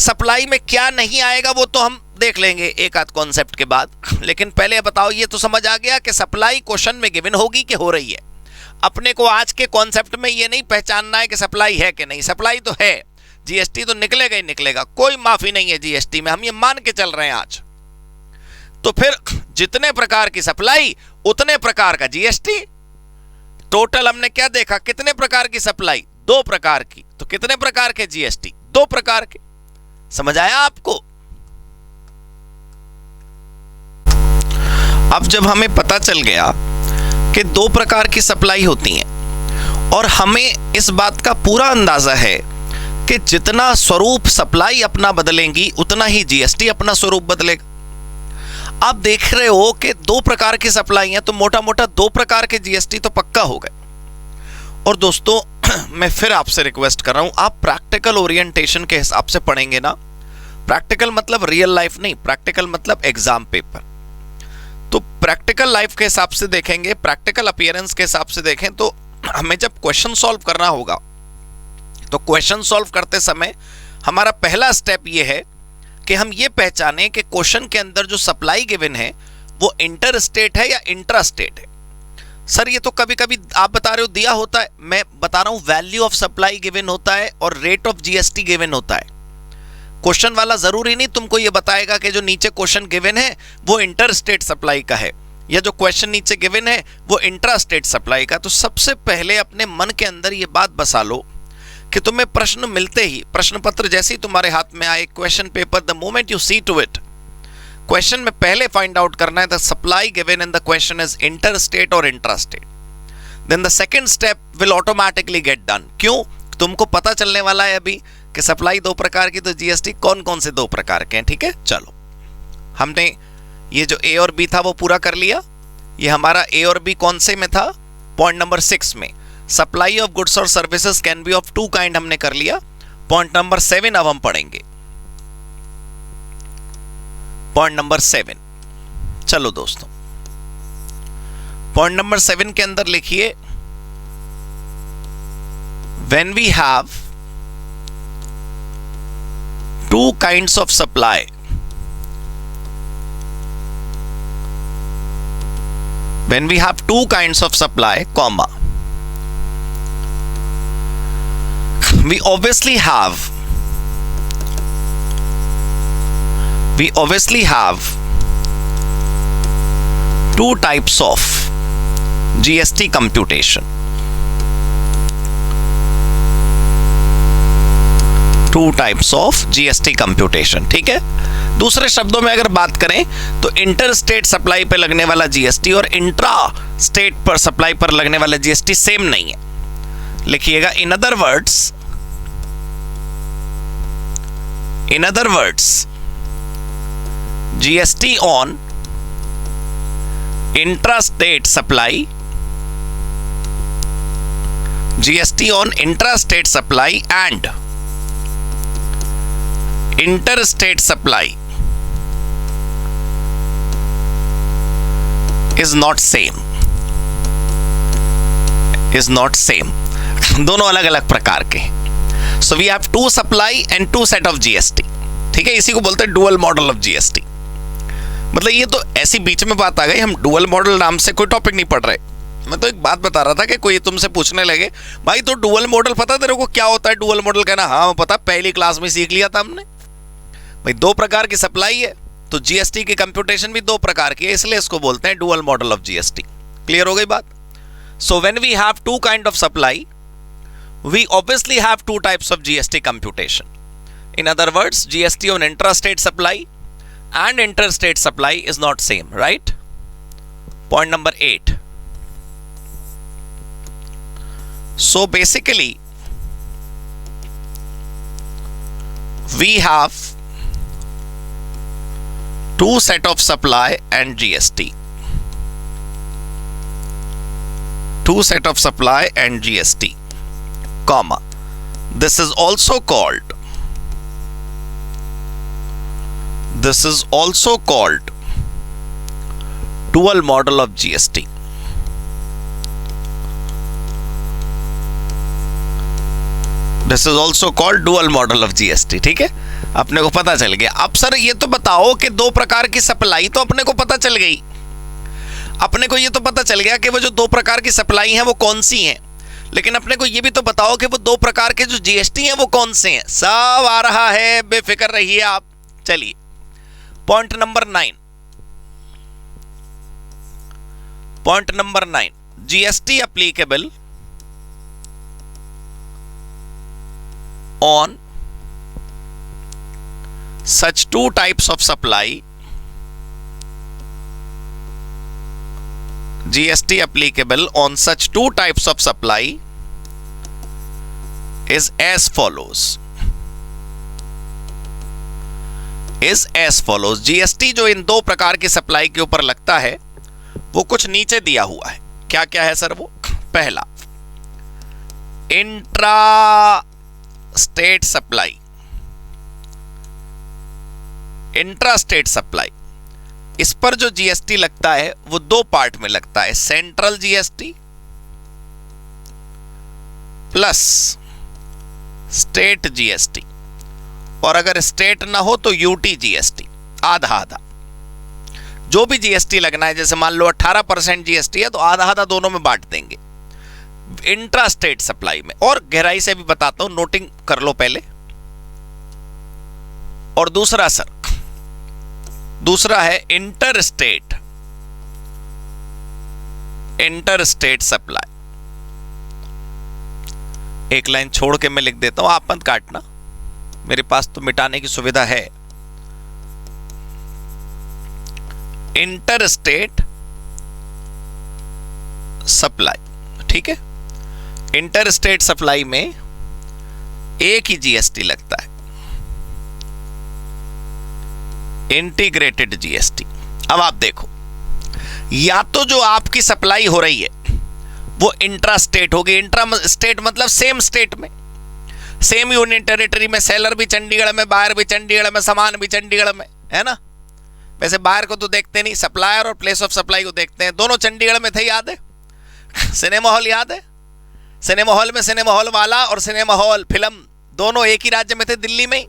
सप्लाई में क्या नहीं आएगा वो तो हम देख लेंगे एक आध कॉन्सेप्ट के बाद, लेकिन पहले बताओ ये तो समझ आ गया कि सप्लाई क्वेश्चन में गिवन होगी कि हो रही है। अपने को आज के कॉन्सेप्ट में ये नहीं पहचानना है कि सप्लाई है कि नहीं, सप्लाई तो है, जीएसटी तो निकलेगा ही निकलेगा, कोई माफी नहीं है जीएसटी में, हम ये मान के चल रहे हैं आज। तो फिर जितने प्रकार की सप्लाई उतने प्रकार का जीएसटी। टोटल हमने क्या देखा? कितने प्रकार की सप्लाई? 2 प्रकार की। तो कितने प्रकार के जीएसटी? 2 प्रकार के। समझ आया आपको? अब जब हमें पता चल गया कि 2 प्रकार की सप्लाई होती हैं और हमें इस बात का पूरा अंदाजा है कि जितना स्वरूप सप्लाई अपना बदलेंगी उतना ही जीएसटी अपना स्वरूप बदलेगा। आप देख रहे हो कि 2 प्रकार की सप्लाई है तो मोटा मोटा 2 प्रकार के जीएसटी तो पक्का हो गए। और दोस्तों मैं फिर आपसे रिक्वेस्ट कर रहा हूं, आप प्रैक्टिकल ओरिएंटेशन के हिसाब से पढ़ेंगे ना। प्रैक्टिकल मतलब रियल लाइफ नहीं, प्रैक्टिकल मतलब एग्जाम पेपर। तो प्रैक्टिकल लाइफ के हिसाब से देखेंगे, प्रैक्टिकल अपीयरेंस के हिसाब से देखें तो हमें जब क्वेश्चन सॉल्व करना होगा तो क्वेश्चन सॉल्व करते समय हमारा पहला स्टेप ये है कि हम ये पहचानें कि क्वेश्चन के अंदर जो सप्लाई गिवन है वो इंटर स्टेट है या इंट्रा स्टेट है। सर ये तो कभी कभी आप बता रहे हो दिया होता है, मैं बता रहा हूं वैल्यू ऑफ सप्लाई गिवन होता है और रेट ऑफ जीएसटी गिवन होता है। क्वेश्चन वाला जरूरी नहीं तुमको ये बताएगा कि जो नीचे क्वेश्चन गिवन है वो इंटर स्टेट सप्लाई का है या जो क्वेश्चन नीचे गिवन है वो इंट्रा स्टेट सप्लाई का। तो सबसे पहले अपने मन के अंदर ये बात बसा लो कि तुम्हें प्रश्न मिलते ही, प्रश्न पत्र जैसे ही तुम्हारे हाथ में आए, question paper, the moment you see to it, question में पहले फाइंड आउट करना है the supply given in the question is inter state और intra state. Then the second step will automatically get done. क्यों? तुमको पता चलने वाला है अभी कि सप्लाई 2 प्रकार की, तो जीएसटी कौन कौन से 2 प्रकार के हैं। ठीक है, चलो हमने ये जो ए और बी था वो पूरा कर लिया। ये हमारा ए और बी कौन से में था? पॉइंट नंबर 6 में सप्लाई ऑफ गुड्स और services can be of 2 kind हमने कर लिया। पॉइंट नंबर 7 अब हम पढ़ेंगे। पॉइंट नंबर 7, चलो दोस्तों पॉइंट नंबर 7 के अंदर लिखिए when we have 2 kinds of supply, when we have 2 kinds of supply, comma, we obviously have 2 types of GST computation. 2 types of GST computation, ठीक है। दूसरे शब्दों में अगर बात करें तो इंटर स्टेट सप्लाई पर लगने वाला जीएसटी और इंट्रा स्टेट पर सप्लाई पर लगने वाला जीएसटी सेम नहीं है। लिखिएगा in other words GST on intra state supply, GST on intra state supply and interstate supply is not same, दोनों अलग अलग प्रकार के। So we have 2 supply and 2 set of GST, ठीक है। इसी को बोलते हैं डुअल मॉडल ऑफ जीएसटी। मतलब ये तो ऐसी बीच में बात आ गई, हम डुअल मॉडल नाम से कोई टॉपिक नहीं पढ़ रहे। मैं तो एक बात बता रहा था कि कोई तुमसे पूछने लगे भाई तो डुअल मॉडल पता तेरे को क्या होता है, डुअल मॉडल कहना हाँ पता, पहली क्लास में सीख लिया था हमने। भाई दो प्रकार की सप्लाई है, तो जीएसटी की कंप्यूटेशन भी दो प्रकार की है, इसलिए इसको बोलते हैं dual model of GST. Clear हो गई बात? So when we have two kind of supply, we obviously have two types of GST computation. In other words, GST on intrastate supply and interstate supply is not same, right? Point number 8. So basically, we have two set of supply and GST. Two set of supply and GST. Comma. This is also called dual model of GST. This is also called dual model of GST. ठीक है, अपने को पता चल गया। अब sir ये तो बताओ कि दो प्रकार की सप्लाई तो अपने को पता चल गई, अपने को ये तो पता चल गया कि वो जो दो प्रकार की सप्लाई हैं वो कौन सी हैं, लेकिन अपने को ये भी तो बताओ कि वो दो प्रकार के जो जीएसटी हैं वो कौन से हैं। सब आ रहा है, बेफिक्र रहिए आप। चलिए point number 9, point number 9, GST applicable on such two types of supply, GST applicable on such two types of supply is as follows. GST जो इन दो प्रकार की सप्लाई के ऊपर लगता है वो कुछ नीचे दिया हुआ है। क्या क्या है सर वो? पहला, intra state supply. Intra state supply, इस पर जो जीएसटी लगता है वो दो पार्ट में लगता है, central GST plus state GST, और अगर स्टेट ना हो तो यूटी जीएसटी, आधा आधा। जो भी जीएसटी लगना है, जैसे मान लो 18% जीएसटी है तो आधा आधा दोनों में बांट देंगे इंट्रा स्टेट सप्लाई में। और गहराई से भी बताता हूं, नोटिंग कर लो पहले। और दूसरा सर, दूसरा है इंटर स्टेट सप्लाई। एक लाइन छोड़ के मैं लिख देता हूं, आप मत काटना, मेरे पास तो मिटाने की सुविधा है। इंटर स्टेट सप्लाई, ठीक है। इंटर स्टेट सप्लाई में एक ही जीएसटी लगता है, इंटीग्रेटेड जीएसटी। अब आप देखो, या तो जो आपकी सप्लाई हो रही है वो इंट्रा स्टेट होगी। इंट्रा स्टेट मतलब सेम स्टेट में, सेम यूनियन टेरिटरी में, सेलर भी चंडीगढ़ में, बायर भी चंडीगढ़ में, सामान भी चंडीगढ़ में, है ना। वैसे बायर को तो देखते नहीं, सप्लायर और प्लेस ऑफ सप्लाई को देखते हैं। दोनों चंडीगढ़ में थे, याद है? सिनेमा हॉल याद है? सिनेमा हॉल में सिनेमा हॉल वाला और सिनेमा हॉल फिल्म दोनों एक ही राज्य में थे, दिल्ली में ही।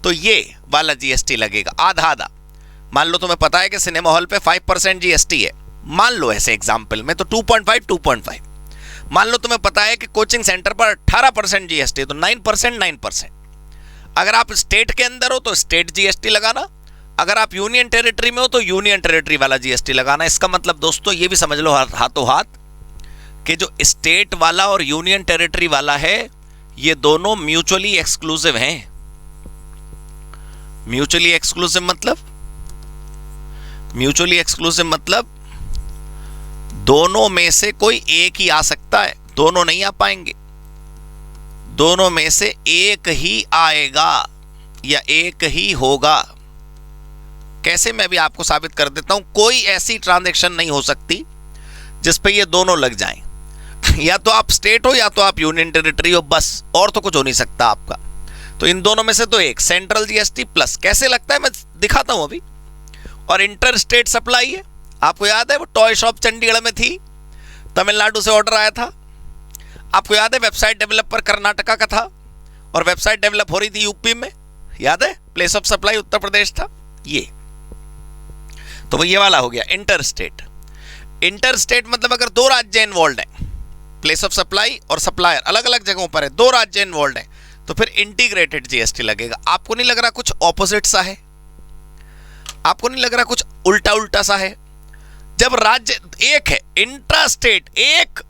तो ये वाला जीएसटी लगेगा आधा आधा। मान लो तुम्हें पता है कि सिनेमा हॉल पे 5% जीएसटी है, मान लो ऐसे एग्जाम्पल में, तो 2.5 मान लो तुम्हें पता है कि कोचिंग सेंटर पर 18% जीएसटी, तो 9%। अगर आप स्टेट के अंदर हो तो स्टेट जीएसटी लगाना, अगर आप यूनियन टेरिटरी में हो तो यूनियन टेरिटरी वाला जीएसटी लगाना। इसका मतलब दोस्तों ये भी समझ लो हाथों हाथ कि जो स्टेट वाला और यूनियन टेरिटरी वाला है ये दोनों म्यूचुअली एक्सक्लूसिव हैं। म्यूचुअली एक्सक्लूसिव मतलब दोनों में से कोई एक ही आ सकता है, दोनों नहीं आ पाएंगे, दोनों में से एक ही आएगा या एक ही होगा। कैसे, मैं भी आपको साबित कर देता हूं। कोई ऐसी ट्रांजैक्शन नहीं हो सकती जिस पे ये दोनों लग जाएं। या तो आप स्टेट हो या तो आप यूनियन टेरिटरी हो, बस, और तो कुछ हो नहीं सकता आपका। तो इन दोनों में से तो एक सेंट्रल जीएसटी प्लस कैसे लगता है मैं दिखाता हूं अभी। और इंटर स्टेट सप्लाई है, आपको याद है वो टॉय शॉप चंडीगढ़ में थी, तमिलनाडु से ऑर्डर आया था। आपको याद है वेबसाइट डेवलपर कर्नाटका का था और वेबसाइट डेवलप हो रही थी यूपी में, याद है? Place of supply Uttar Pradesh था। ये तो वो ये वाला हो गया इंटर स्टेट। इंटर स्टेट मतलब अगर दो राज्य इन्वॉल्व हैं, प्लेस ऑफ सप्लाई और सप्लायर अलग अलग जगहों पर है, दो राज्य इन्वॉल्व हैं, तो फिर इंटीग्रेटेड जीएसटी लगेगा। आपको नहीं लग रहा कुछ ऑपोजिट सा है? आपको नहीं लग रहा कुछ उल्टा उल्टा सा है? जब राज्य एक है, इंट्रा स्टेट एक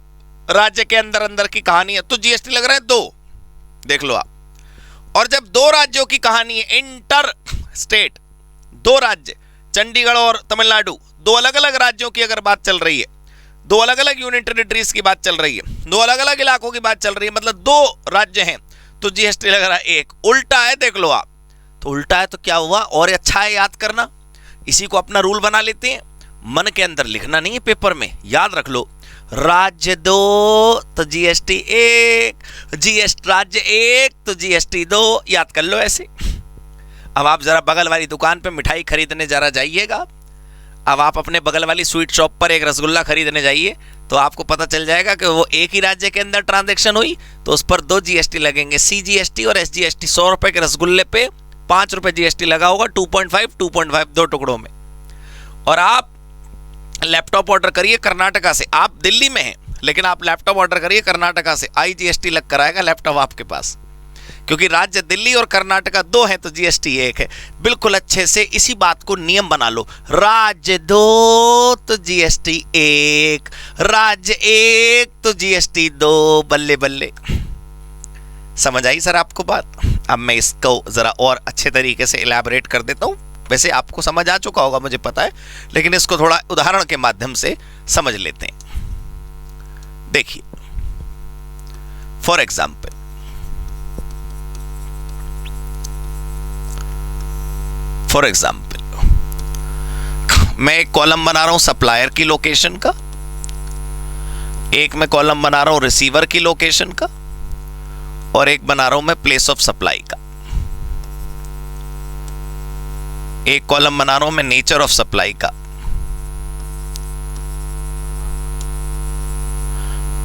राज्य के अंदर अंदर की कहानी है, तो जीएसटी लग रहा है दो, देख लो आप। और जब दो राज्यों की कहानी है, इंटर स्टेट, दो राज्य, चंडीगढ़ और तमिलनाडु, दो अलग अलग राज्यों की अगर बात चल रही है, दो अलग अलग यूनियन टेरिटरीज की बात चल रही है, दो अलग अलग इलाकों की बात चल रही है, मतलब दो राज्य हैं, तो जीएसटी लग रहा है एक। उल्टा है, देख लो आप। तो उल्टा है तो क्या हुआ? और अच्छा है याद करना, इसी को अपना रूल बना लेते हैं। मन के अंदर लिखना नहीं है, पेपर में याद रख लो। राज्य दो तो जीएसटी एक, जीएसटी राज्य एक तो जीएसटी दो, याद कर लो ऐसे। अब आप जरा बगल वाली दुकान पे मिठाई खरीदने जरा जाइएगा, अब आप अपने बगल वाली स्वीट शॉप पर एक रसगुल्ला खरीदने जाइए, तो आपको पता चल जाएगा कि वो एक ही राज्य के अंदर ट्रांजैक्शन हुई, तो उस पर दो जीएसटी लगेंगे, सीजीएसटी और एसजीएसटी। 100 रुपए के रसगुल्ले पे 5 रुपए जीएसटी लगा होगा, 2.5 दो टुकड़ों में। और आप लैपटॉप ऑर्डर करिए कर्नाटका से, आप दिल्ली में हैं लेकिन आप लैपटॉप ऑर्डर करिए कर्नाटका से, आईजीएसटी लग कर आएगा लैपटॉप आपके पास, क्योंकि राज्य दिल्ली और कर्नाटका दो हैं तो जीएसटी एक है। बिल्कुल अच्छे से इसी बात को नियम बना लो, राज्य दो तो जीएसटी एक, राज्य एक तो जीएसटी दो। बल्ले बल्ले, समझ आई सर आपको बात? अब मैं इसको जरा और अच्छे तरीके से इलैबोरेट कर देता हूं। वैसे आपको समझ आ चुका होगा मुझे पता है, लेकिन इसको थोड़ा उदाहरण के माध्यम से समझ लेते हैं। देखिए फॉर एग्जाम्पल, मैं एक कॉलम बना रहा हूं सप्लायर की लोकेशन का, एक मैं कॉलम बना रहा हूं रिसीवर की लोकेशन का, और एक बना रहा हूं मैं प्लेस ऑफ सप्लाई का। एक कॉलम बना रहा हूं मैं नेचर ऑफ सप्लाई का,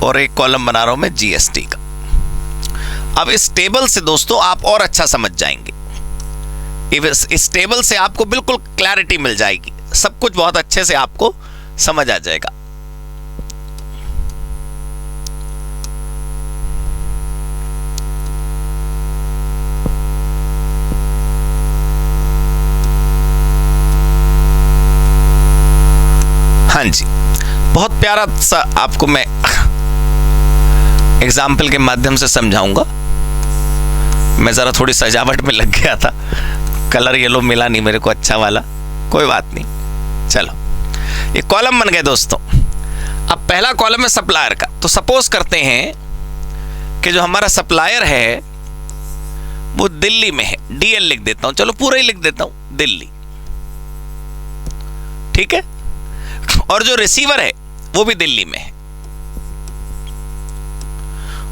और एक कॉलम बना रहा हूं मैं जीएसटी का। अब इस टेबल से दोस्तों आप और अच्छा समझ जाएंगे, इस टेबल से आपको बिल्कुल क्लैरिटी मिल जाएगी, सब कुछ बहुत अच्छे से आपको समझ आ जाएगा। हाँ जी, बहुत प्यारा सा आपको मैं एग्जाम्पल के माध्यम से समझाऊंगा। मैं जरा थोड़ी सजावट में लग गया था, कलर येलो मिला नहीं मेरे को अच्छा वाला, कोई बात नहीं। चलो ये कॉलम बन गए दोस्तों। अब पहला कॉलम है सप्लायर का, तो सपोज करते हैं कि जो हमारा सप्लायर है वो दिल्ली में है, डीएल लिख देता हूं, चलो पूरा ही लिख देता हूं दिल्ली, ठीक है। और जो रिसीवर है वो भी दिल्ली में है,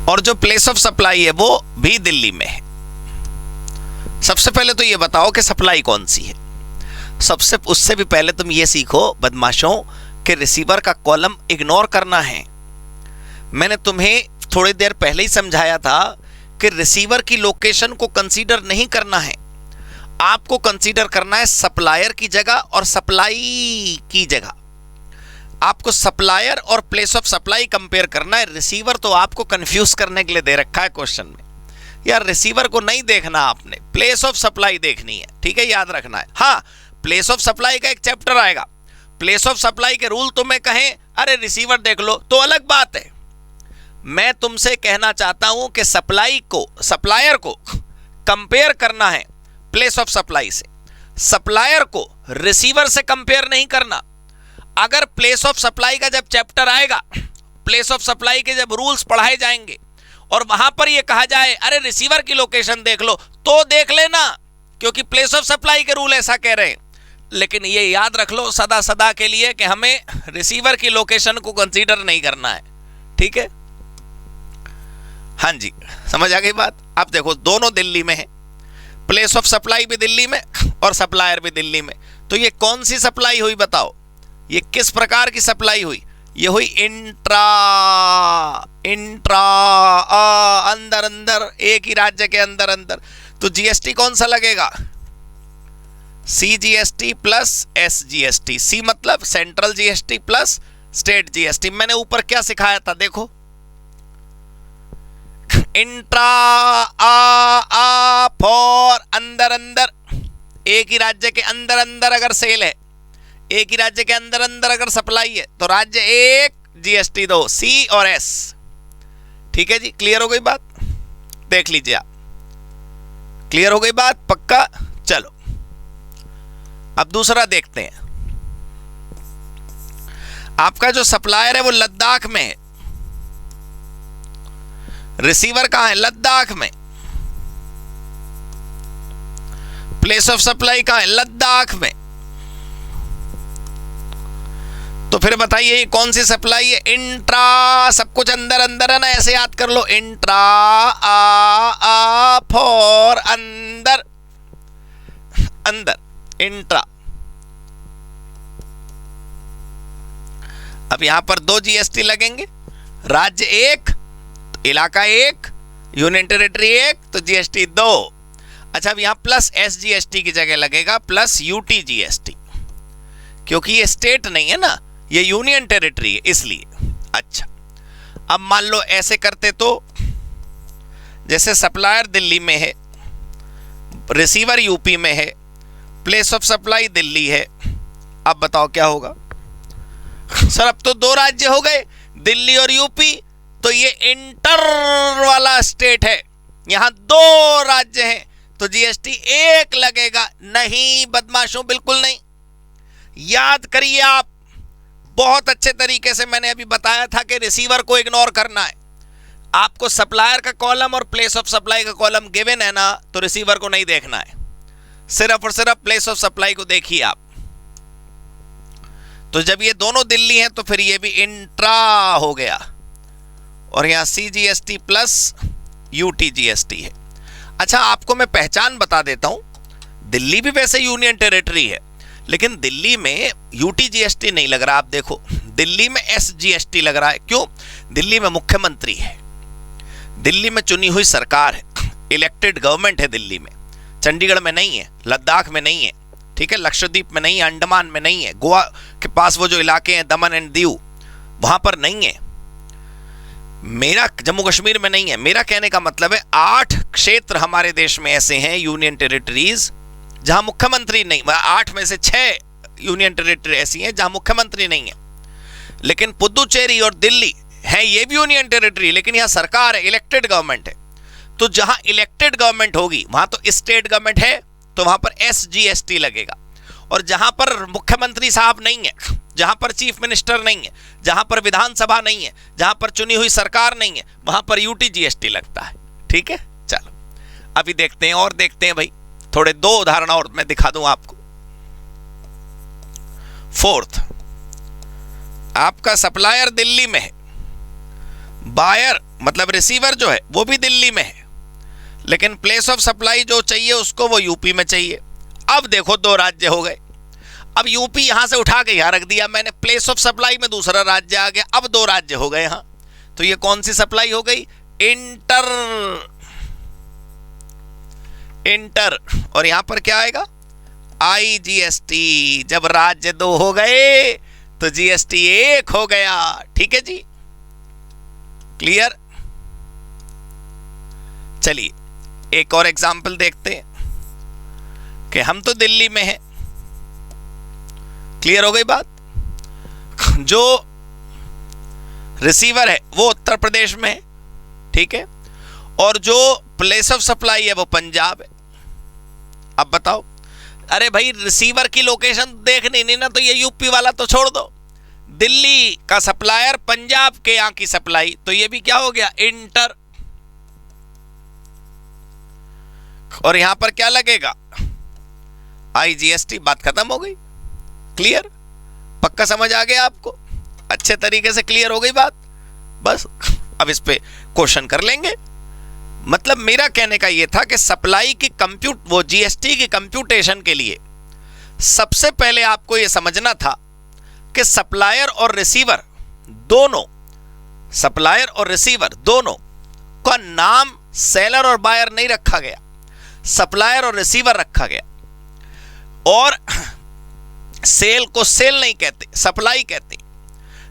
और जो प्लेस ऑफ सप्लाई है वो भी दिल्ली में है। सबसे पहले तो ये बताओ कि सप्लाई कौन सी है। उससे भी पहले तुम ये सीखो बदमाशों कि रिसीवर का कॉलम इग्नोर करना है। मैंने तुम्हें थोड़ी देर पहले ही समझाया था कि रिसीवर की लोकेशन को कंसीडर नहीं करना है, आपको कंसीडर करना है सप्लायर की जगह और सप्लाई की जगह। आपको सप्लायर और प्लेस ऑफ सप्लाई कंपेयर करना है। रिसीवर तो आपको कंफ्यूज करने के लिए दे रखा है क्वेश्चन में, यार रिसीवर को नहीं देखना आपने, प्लेस ऑफ सप्लाई देखनी है, ठीक है, याद रखना है। हाँ, प्लेस ऑफ सप्लाई का एक चैप्टर आएगा, प्लेस ऑफ सप्लाई के रूल तुम्हें कहें अरे रिसीवर देख लो तो अलग बात है। मैं तुमसे कहना चाहता हूं कि सप्लायर को कंपेयर करना है प्लेस ऑफ सप्लाई से, सप्लायर को रिसीवर से कंपेयर नहीं करना। अगर प्लेस ऑफ सप्लाई का जब चैप्टर आएगा, प्लेस ऑफ सप्लाई के जब रूल्स पढ़ाए जाएंगे और वहां पर यह कहा जाए अरे रिसीवर की लोकेशन देख लो, तो देख लेना, क्योंकि प्लेस ऑफ सप्लाई के रूल ऐसा कह रहे हैं। लेकिन ये याद रख लो सदा सदा के लिए कि हमें रिसीवर की लोकेशन को कंसीडर नहीं करना है, ठीक है। हाँ जी, समझ आ गई बात। अब देखो दोनों दिल्ली में है, प्लेस ऑफ सप्लाई भी दिल्ली में और सप्लायर भी दिल्ली में, तो ये कौन सी सप्लाई हुई बताओ? ये किस प्रकार की सप्लाई हुई? ये हुई इंट्रा अंदर अंदर, एक ही राज्य के अंदर अंदर। तो जीएसटी कौन सा लगेगा? CGST plus SGST। सी मतलब central GST plus state GST। मैंने ऊपर क्या सिखाया था देखो, इंट्रा आ फॉर अंदर अंदर, एक ही राज्य के अंदर अंदर अगर सेल है, एक ही राज्य के अंदर अंदर अगर सप्लाई है तो राज्य एक GST दो, C और S। ठीक है जी, क्लियर हो गई बात? देख लीजिए आप, क्लियर हो गई बात? पक्का? चलो अब दूसरा देखते हैं। आपका जो सप्लायर है वो लद्दाख में है, रिसीवर कहां है? लद्दाख में। प्लेस ऑफ सप्लाई कहां है? लद्दाख में। तो फिर बताइए ये कौन सी सप्लाई है? इंट्रा, सब कुछ अंदर अंदर है ना, ऐसे याद कर लो, इंट्रा आ फॉर अंदर अंदर, इंट्रा। अब यहां पर दो GST लगेंगे, राज्य एक, इलाका एक, यूनियन टेरिटरी एक, तो GST दो। अच्छा, अब यहां प्लस SGST की जगह लगेगा प्लस UT GST, क्योंकि ये स्टेट नहीं है ना, ये यूनियन टेरिटरी है इसलिए। अच्छा, अब मान लो ऐसे करते तो, जैसे सप्लायर दिल्ली में है, रिसीवर यूपी में है, प्लेस ऑफ सप्लाई दिल्ली है, अब बताओ क्या होगा? सर अब तो दो राज्य हो गए, दिल्ली और यूपी, तो ये इंटर वाला स्टेट है, यहां दो राज्य हैं, तो GST एक लगेगा। नहीं बदमाशों, बिल्कुल नहीं। याद करिए आप, बहुत अच्छे तरीके से मैंने अभी बताया था कि रिसीवर को इग्नोर करना है। आपको सप्लायर का कॉलम और प्लेस ऑफ सप्लाई का कॉलम गिवन है ना, तो रिसीवर को नहीं देखना है, सिर्फ और सिर्फ प्लेस ऑफ सप्लाई को देखिए आप। तो जब ये दोनों दिल्ली हैं तो फिर ये भी इंट्रा हो गया, और यहां CGST प्लस UT GST है। अच्छा, आपको मैं पहचान बता देता हूं, दिल्ली भी वैसे यूनियन टेरिटरी है, लेकिन दिल्ली में UT GST नहीं लग रहा। आप देखो, दिल्ली में SGST लग रहा है। क्यों? दिल्ली में मुख्यमंत्री है, दिल्ली में चुनी हुई सरकार है, इलेक्टेड गवर्नमेंट है दिल्ली में। चंडीगढ़ में नहीं है, लद्दाख में नहीं है, ठीक है, लक्षद्वीप में नहीं है, अंडमान में नहीं है, गोवा के पास वो जो इलाके हैं दमन एंड दीव, वहां पर नहीं है, मेरा जम्मू कश्मीर में नहीं है। मेरा कहने का मतलब है 8 क्षेत्र हमारे देश में ऐसे हैं, यूनियन टेरिटरीज, जहां मुख्यमंत्री नहीं, 8 में से 6 यूनियन टेरिटरी ऐसी हैं जहां मुख्यमंत्री नहीं है। लेकिन पुदुचेरी और दिल्ली है, ये भी यूनियन टेरिटरी, लेकिन यहां सरकार है, इलेक्टेड गवर्नमेंट है। तो जहां इलेक्टेड गवर्नमेंट होगी वहां तो स्टेट गवर्नमेंट है, तो वहां पर SGST लगेगा। और जहां पर मुख्यमंत्री साहब नहीं है, जहां पर चीफ मिनिस्टर नहीं है, जहां पर विधानसभा नहीं है, जहां पर चुनी हुई सरकार नहीं है, वहां पर UT GST लगता है। ठीक है, चलो अभी देखते हैं, और देखते हैं भाई, थोड़े 2 उदाहरण और मैं दिखा दूं आपको। फोर्थ, आपका सप्लायर दिल्ली में है, बायर मतलब रिसीवर जो है वो भी दिल्ली में है, लेकिन प्लेस ऑफ सप्लाई जो चाहिए उसको वो यूपी में चाहिए। अब देखो 2 राज्य हो गए। अब यूपी यहां से उठा के यहां रख दिया मैंने, प्लेस ऑफ सप्लाई में दूसरा राज्य आ गया, अब 2 राज्य हो गए यहां। तो ये कौन सी सप्लाई हो गई? इंटर। इंटर, और यहां पर क्या आएगा? IGST। जब राज्य 2 हो गए तो GST 1 हो गया। ठीक है जी, क्लियर? चलिए एक और एग्जाम्पल देखते हैं कि हम तो दिल्ली में हैं, क्लियर हो गई बात। जो रिसीवर है वो उत्तर प्रदेश में है, ठीक है, और जो प्लेस ऑफ सप्लाई है वो पंजाब है। अब बताओ, अरे भाई रिसीवर की लोकेशन देखनी नहीं ना, तो ये यूपी वाला तो छोड़ दो, दिल्ली का सप्लायर पंजाब के यहां की सप्लाई, तो ये भी क्या हो गया? इंटर। और यहां पर क्या लगेगा? IGST। बात खत्म हो गई। क्लियर? पक्का समझ आ गया आपको? अच्छे तरीके से क्लियर हो गई बात। बस अब इस पे क्वेश्चन कर लेंगे। मतलब मेरा कहने का यह था कि सप्लाई की वो GST की कंप्यूटेशन के लिए सबसे पहले आपको यह समझना था कि सप्लायर और रिसीवर दोनों का नाम सेलर और बायर नहीं रखा गया, सप्लायर और रिसीवर रखा गया। और सेल को सेल नहीं कहते, सप्लाई कहते।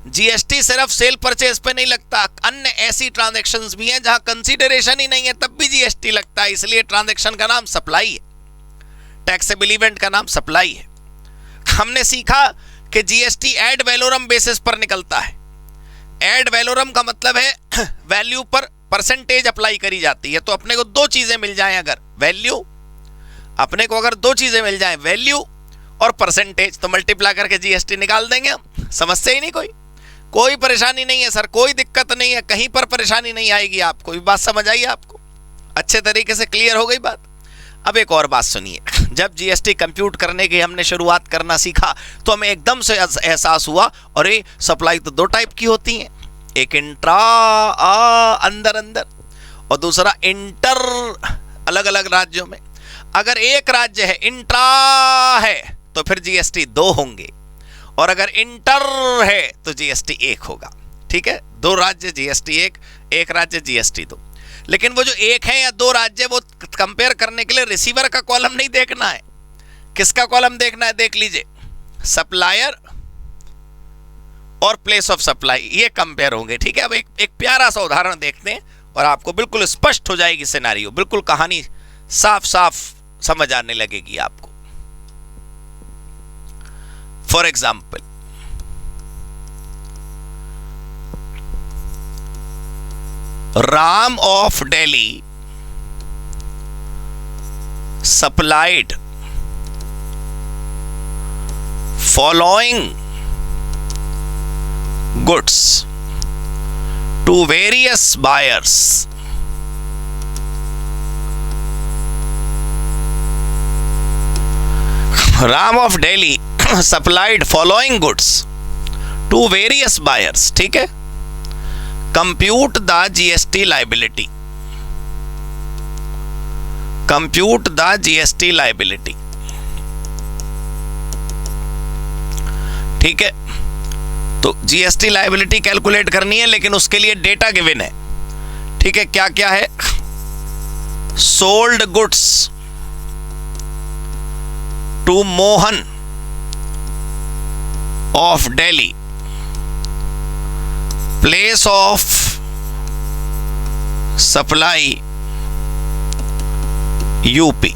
जीएसटी सिर्फ सेल परचेज पे नहीं लगता, अन्य ऐसी ट्रांजैक्शंस भी हैं जहां कंसीडरेशन ही नहीं है तब भी जीएसटी लगता है, इसलिए ट्रांजैक्शन का नाम सप्लाई है, टैक्सेबल इवेंट का नाम सप्लाई है। हमने सीखा कि जीएसटी एड वैलोरम बेसिस पर निकलता है। एड वैलोरम का मतलब है वैल्यू पर परसेंटेज अप्लाई करी जाती है। तो अपने को दो चीजें मिल जाएं, अगर वैल्यू, अपने को अगर दो चीजें मिल जाएं, वैल्यू और परसेंटेज, तो मल्टीप्लाई करके जीएसटी निकाल देंगे हम, समस्या ही नहीं, कोई परेशानी नहीं है सर, कोई दिक्कत नहीं है, कहीं पर परेशानी नहीं आएगी आपको। ये बात समझ आई आपको? अच्छे तरीके से क्लियर हो गई बात। अब एक और बात सुनिए, जब जीएसटी कंप्यूट करने की हमने शुरुआत करना सीखा तो हमें एकदम से एहसास हुआ, अरे सप्लाई तो दो टाइप की होती हैं, एक इंट्रा अंदर अंदर और दूसरा इंटर अलग अलग राज्यों में। अगर एक राज्य है इंट्रा है तो फिर जीएसटी दो होंगे, और अगर इंटर है तो जीएसटी एक होगा। ठीक है, दो राज्य जीएसटी एक राज्य जीएसटी दो। लेकिन वो जो एक है या दो राज्य, वो कंपेयर करने के लिए रिसीवर का कॉलम नहीं देखना है। किसका कॉलम देखना है? देख लीजिए, सप्लायर और प्लेस ऑफ सप्लाई, ये कंपेयर होंगे। ठीक है, अब एक प्यारा सा उदाहरण देखते हैं और आपको बिल्कुल स्पष्ट हो जाएगी सिनेरियो, बिल्कुल कहानी साफ साफ समझ आने लगेगी आपको। For example, Ram of Delhi supplied following goods to various buyers. Ram of Delhi supplied following goods to various buyers. ठीक है, compute the GST liability, compute the GST liability. ठीक है, तो जीएसटी लाइबिलिटी कैलकुलेट करनी है, लेकिन उसके लिए डेटा गिवन है। ठीक है, क्या क्या है? Sold goods to Mohan of Delhi, place of supply UP.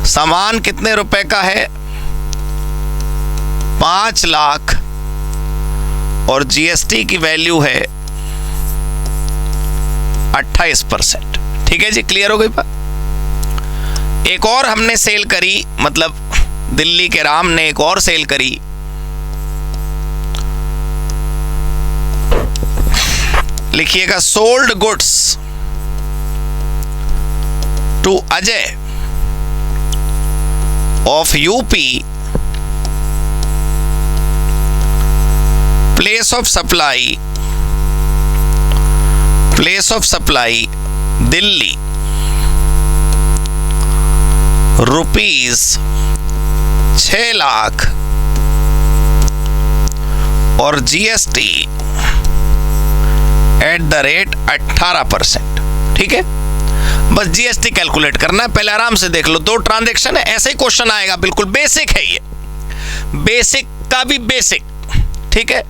सामान कितने रुपए का है? 5 लाख, और जीएसटी की वैल्यू है 28%। ठीक है जी, क्लियर हो गई बात। एक और हमने सेल करी, मतलब दिल्ली के राम ने एक और सेल करी, लिखिएगा sold goods to Ajay of UP, place of supply Delhi, rupees 6 lakh, और जीएसटी एट द रेट 18%। ठीक है, बस जीएसटी कैलकुलेट करना है, पहले आराम से देख लो। दो ट्रांजैक्शन है, ऐसे ही क्वेश्चन आएगा, बिल्कुल बेसिक है ये, बेसिक का भी बेसिक। ठीक है,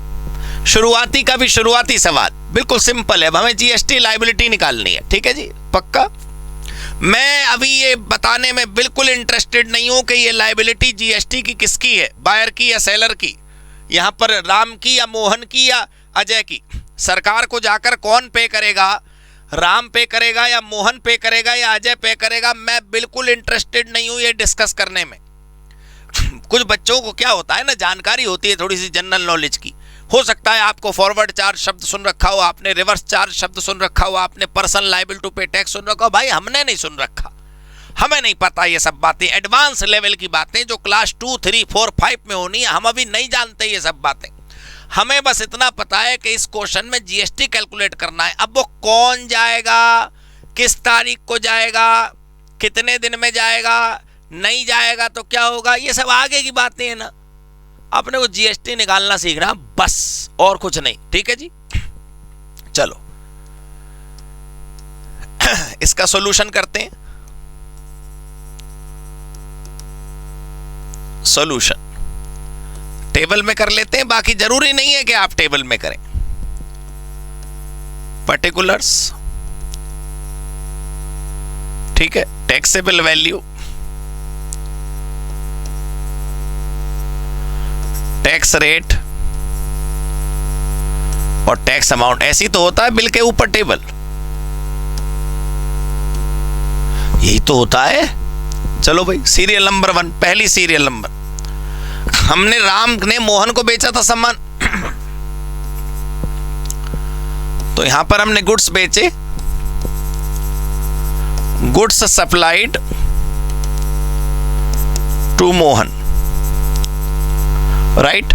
शुरुआती का भी शुरुआती सवाल, बिल्कुल सिंपल है। अब हमें जीएसटी लायबिलिटी निकालनी है। ठीक है जी, पक्का। मैं अभी ये बताने में बिल्कुल इंटरेस्टेड नहीं हूं कि ये लायबिलिटी जीएसटी की किसकी है, बायर की या सेलर की, यहां पर राम की या मोहन की या अजय की। सरकार को जाकर कौन पे करेगा, राम पे करेगा या मोहन पे करेगा या अजय पे करेगा, मैं बिल्कुल इंटरेस्टेड नहीं हूं ये डिस्कस करने में। कुछ बच्चों को क्या होता है ना, जानकारी होती है थोड़ी सी जनरल नॉलेज की। हो सकता है आपको फॉरवर्ड चार्ज शब्द सुन रखा हो, आपने रिवर्स चार्ज शब्द सुन रखा हो, आपने पर्सन लायबल टू पे टैक्स सुन रखा हो। भाई हमने नहीं सुन रखा, हमें नहीं पता ये सब बातें, एडवांस लेवल की बातें जो क्लास 2, 3, 4, 5 में होनी है, हम अभी नहीं जानते ये सब बातें। हमें बस इतना पता है कि इस क्वेश्चन में जीएसटी कैलकुलेट करना है। अब वो कौन जाएगा, किस तारीख को जाएगा, कितने दिन में जाएगा, नहीं जाएगा तो क्या होगा, ये सब आगे की बातें हैं ना। अपने को जीएसटी निकालना सीखना बस, और कुछ नहीं। ठीक है जी, चलो इसका सॉल्यूशन करते हैं। सॉल्यूशन टेबल में कर लेते हैं, बाकी जरूरी नहीं है कि आप टेबल में करें। पर्टिकुलर्स, ठीक है, टैक्सेबल वैल्यू, टैक्स रेट और टैक्स अमाउंट। ऐसी तो होता है बिल के ऊपर टेबल, यही तो होता है। चलो भाई, सीरियल नंबर 1, पहली सीरियल नंबर, हमने राम ने मोहन को बेचा था सामान, तो यहां पर हमने गुड्स बेचे, goods supplied to Mohan, right.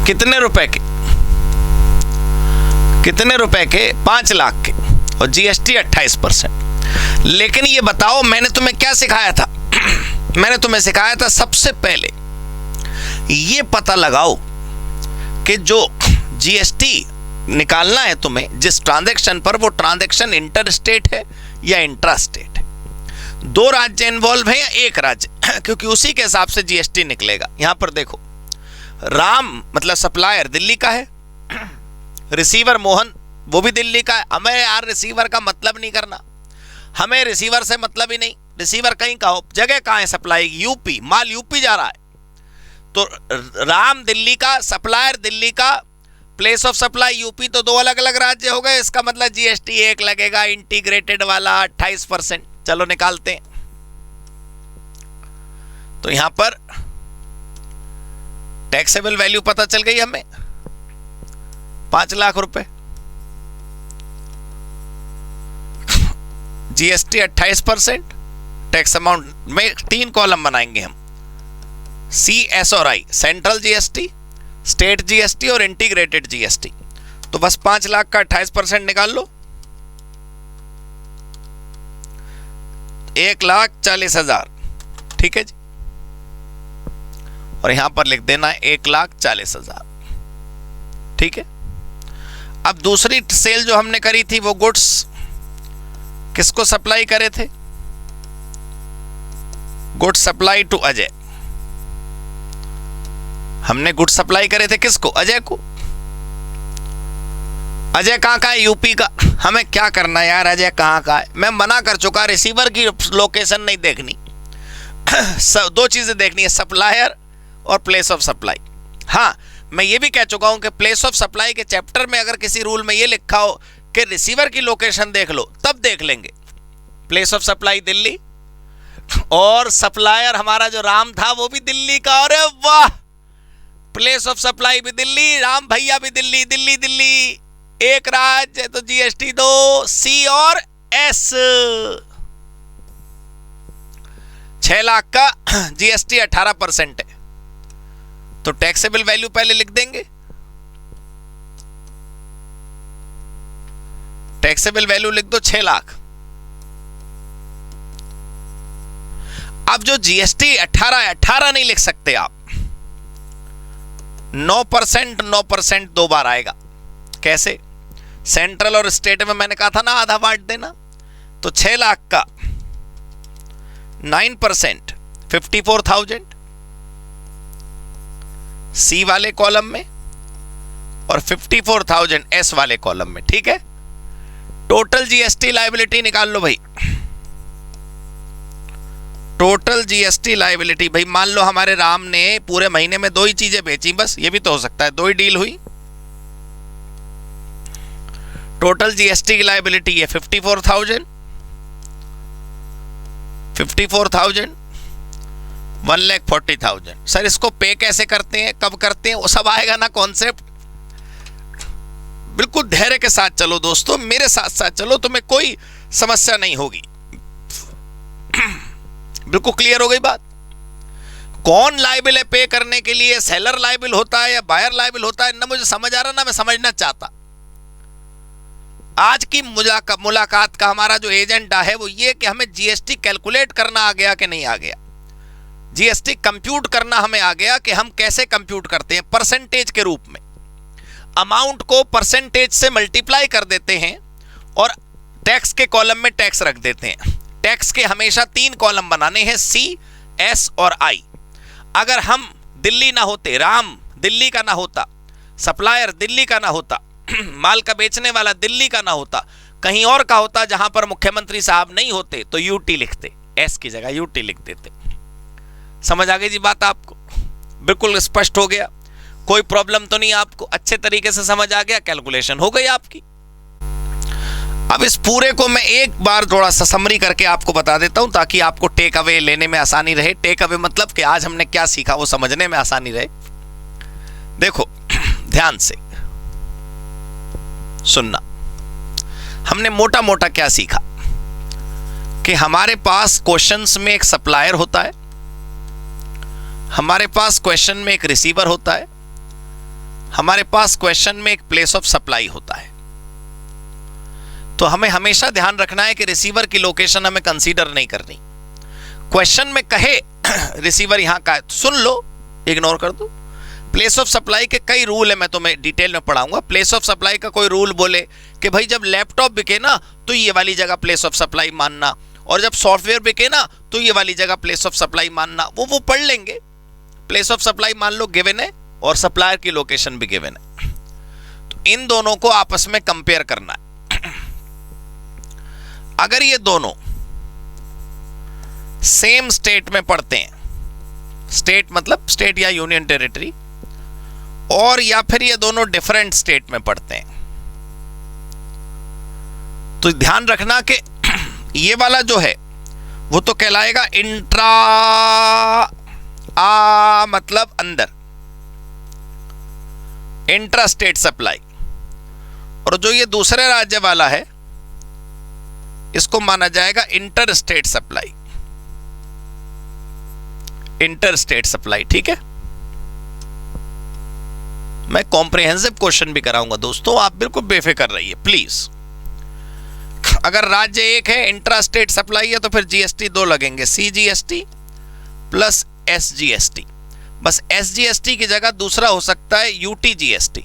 कितने रुपए के? कितने रुपए के? 5 लाख के, और जीएसटी 28%। लेकिन ये बताओ, मैंने तुम्हें क्या सिखाया था? मैंने तुम्हें सिखाया था सबसे पहले ये पता लगाओ कि जो जीएसटी निकालना है तुम्हें जिस ट्रांजैक्शन पर, वो ट्रांजैक्शन इंटर स्टेट है या इंट्रा स्टेट है। 2 राज्य इन्वॉल्व है या 1 राज्य, क्योंकि उसी के हिसाब से जीएसटी निकलेगा। यहां पर देखो, राम मतलब सप्लायर दिल्ली का है, रिसीवर मोहन वो भी दिल्ली का है। हमें यार रिसीवर का मतलब नहीं करना, हमें रिसीवर से मतलब ही नहीं। रिसीवर कहीं का हो, जगह कहां है सप्लाई की? यूपी, माल यूपी जा रहा है, तो राम दिल्ली का, सप्लायर दिल्ली का, प्लेस ऑफ सप्लाई यूपी, तो 2 अलग अलग राज्य हो गए। इसका मतलब जीएसटी 1 लगेगा, इंटीग्रेटेड वाला 28%। चलो निकालते हैं। तो यहां पर टैक्सेबल वैल्यू पता चल गई हमें, 5 लाख रुपए, जीएसटी 28%, टैक्स अमाउंट में 3 कॉलम बनाएंगे हम, सी, एस और आई, सेंट्रल जीएसटी, स्टेट जीएसटी और इंटीग्रेटेड जीएसटी। तो बस 5 लाख का 28% निकाल लो, 1,40,000, ठीक है जी। और यहां पर लिख देना 1,40,000, ठीक है। अब दूसरी सेल जो हमने करी थी, वो गुड्स किसको सप्लाई करे थे? Goods supply to Ajay. हमने गुड्स सप्लाई करे थे किसको? अजय को। अजय कहां का है? यूपी का। हमें क्या करना है यार, अजय कहां का है? मैं मना कर चुका, रिसीवर की लोकेशन नहीं देखनी, 2 चीजें देखनी है, सप्लायर और प्लेस ऑफ सप्लाई। हाँ, मैं ये भी कह चुका हूं कि प्लेस ऑफ सप्लाई के चैप्टर में अगर किसी रूल में ये लिखा हो कि रिसीवर की लोकेशन देख लो, तब देख लेंगे। प्लेस ऑफ सप्लाई दिल्ली, और सप्लायर हमारा जो राम था वो भी दिल्ली का। अरे वाह, प्लेस ऑफ सप्लाई भी दिल्ली, राम भैया भी दिल्ली, दिल्ली दिल्ली, 1 राज्य, तो जीएसटी 2, सी और एस। 6 लाख का जीएसटी 18% है, तो टैक्सेबल वैल्यू पहले लिख देंगे। टैक्सेबल वैल्यू लिख दो 6 लाख। अब जो जीएसटी 18 नहीं लिख सकते आप, 9%, 9% 2 बार आएगा। कैसे? सेंट्रल और स्टेट में मैंने कहा था ना आधा बांट देना, तो 6 लाख का 9% 54,000 सी वाले कॉलम में, और 54,000 एस वाले कॉलम में, ठीक है। टोटल जीएसटी लायबिलिटी निकाल लो भाई, टोटल जीएसटी लायबिलिटी। भाई मान लो हमारे राम ने पूरे महीने में 2 ही चीजें बेची, बस, ये भी तो हो सकता है, 2 ही डील हुई। टोटल जीएसटी की लायबिलिटी है 54,000, 1,40,000। सर इसको पे कैसे करते हैं, कब करते हैं, वो सब आएगा ना कॉन्सेप्ट। बिल्कुल धैर्य के साथ चलो दोस्तों, मेरे साथ साथ चलो, तुम्हें कोई समस्या नहीं होगी। बिल्कुल क्लियर हो गई बात। कौन लायबिल है पे करने के लिए? सेलर लायबिल होता है या बायर लायबिल होता है? ना मुझे समझ आ रहा, ना मैं समझना चाहता। आज की मुलाकात का हमारा जो एजेंडा है वो ये कि हमें जीएसटी कैलकुलेट करना आ गया कि नहीं आ गया, जीएसटी कंप्यूट करना हमें आ गया कि हम कैसे कंप्यूट करते हैं। परसेंटेज के रूप में अमाउंट को परसेंटेज से मल्टीप्लाई कर देते हैं और टैक्स के कॉलम में टैक्स रख देते हैं। टैक्स के हमेशा 3 कॉलम बनाने हैं, सी, एस और आई। अगर हम दिल्ली ना होते, राम दिल्ली का ना होता, सप्लायर दिल्ली का ना होता, माल का बेचने वाला दिल्ली का ना होता, कहीं और का होता जहां पर मुख्यमंत्री साहब नहीं होते, तो यूटी लिखते, एस की जगह यूटी लिख देते। समझ आ गई जी बात आपको? बिल्कुल स्पष्ट हो गया, कोई प्रॉब्लम तो नहीं आपको? अच्छे तरीके से समझ आ गया, कैलकुलेशन हो गई आपकी। अब इस पूरे को मैं एक बार थोड़ा सा समरी करके आपको बता देता हूं ताकि आपको टेक अवे लेने में आसानी रहे। टेक अवे मतलब कि आज हमने क्या सीखा वो समझने में आसानी रहे। देखो ध्यान से सुनना, हमने मोटा मोटा क्या सीखा कि हमारे पास क्वेश्चंस में एक सप्लायर होता है, हमारे पास क्वेश्चन में एक रिसीवर होता है, हमारे पास क्वेश्चन में एक प्लेस ऑफ सप्लाई होता है। तो हमें हमेशा ध्यान रखना है कि रिसीवर की लोकेशन हमें कंसीडर नहीं करनी। क्वेश्चन में कहे रिसीवर यहां का है तो सुन लो, इग्नोर कर दो। प्लेस ऑफ सप्लाई के कई रूल है, मैं तुम्हें डिटेल में पढ़ाऊंगा। प्लेस ऑफ सप्लाई का कोई रूल बोले कि भाई जब लैपटॉप बिके ना तो ये वाली जगह प्लेस ऑफ सप्लाई मानना, और जब सॉफ्टवेयर बिके ना तो ये वाली जगह प्लेस ऑफ सप्लाई मानना, वो पढ़ लेंगे। प्लेस ऑफ सप्लाई मान लो गिवन है और सप्लायर की लोकेशन भी गिवन है, तो इन दोनों को आपस में कंपेयर करना है। अगर ये दोनों सेम स्टेट में पड़ते हैं, स्टेट मतलब स्टेट या यूनियन टेरिटरी, और या फिर ये दोनों डिफरेंट स्टेट में पड़ते हैं, तो ध्यान रखना कि ये वाला जो है वो तो कहलाएगा इंट्रा, मतलब अंदर, इंट्रा स्टेट सप्लाई, और जो ये दूसरे राज्य वाला है इसको माना जाएगा inter state supply, inter state supply. ठीक है, मैं कॉम्प्रिहेंसिव क्वेश्चन भी कराऊंगा दोस्तों, आप बिल्कुल बेफिक्र रहिए प्लीज। अगर राज्य एक है, इंट्रा स्टेट सप्लाई है, तो फिर जीएसटी 2 लगेंगे, सीजीएसटी प्लस एसजीएसटी। बस एसजीएसटी की जगह दूसरा हो सकता है यूटीजीएसटी,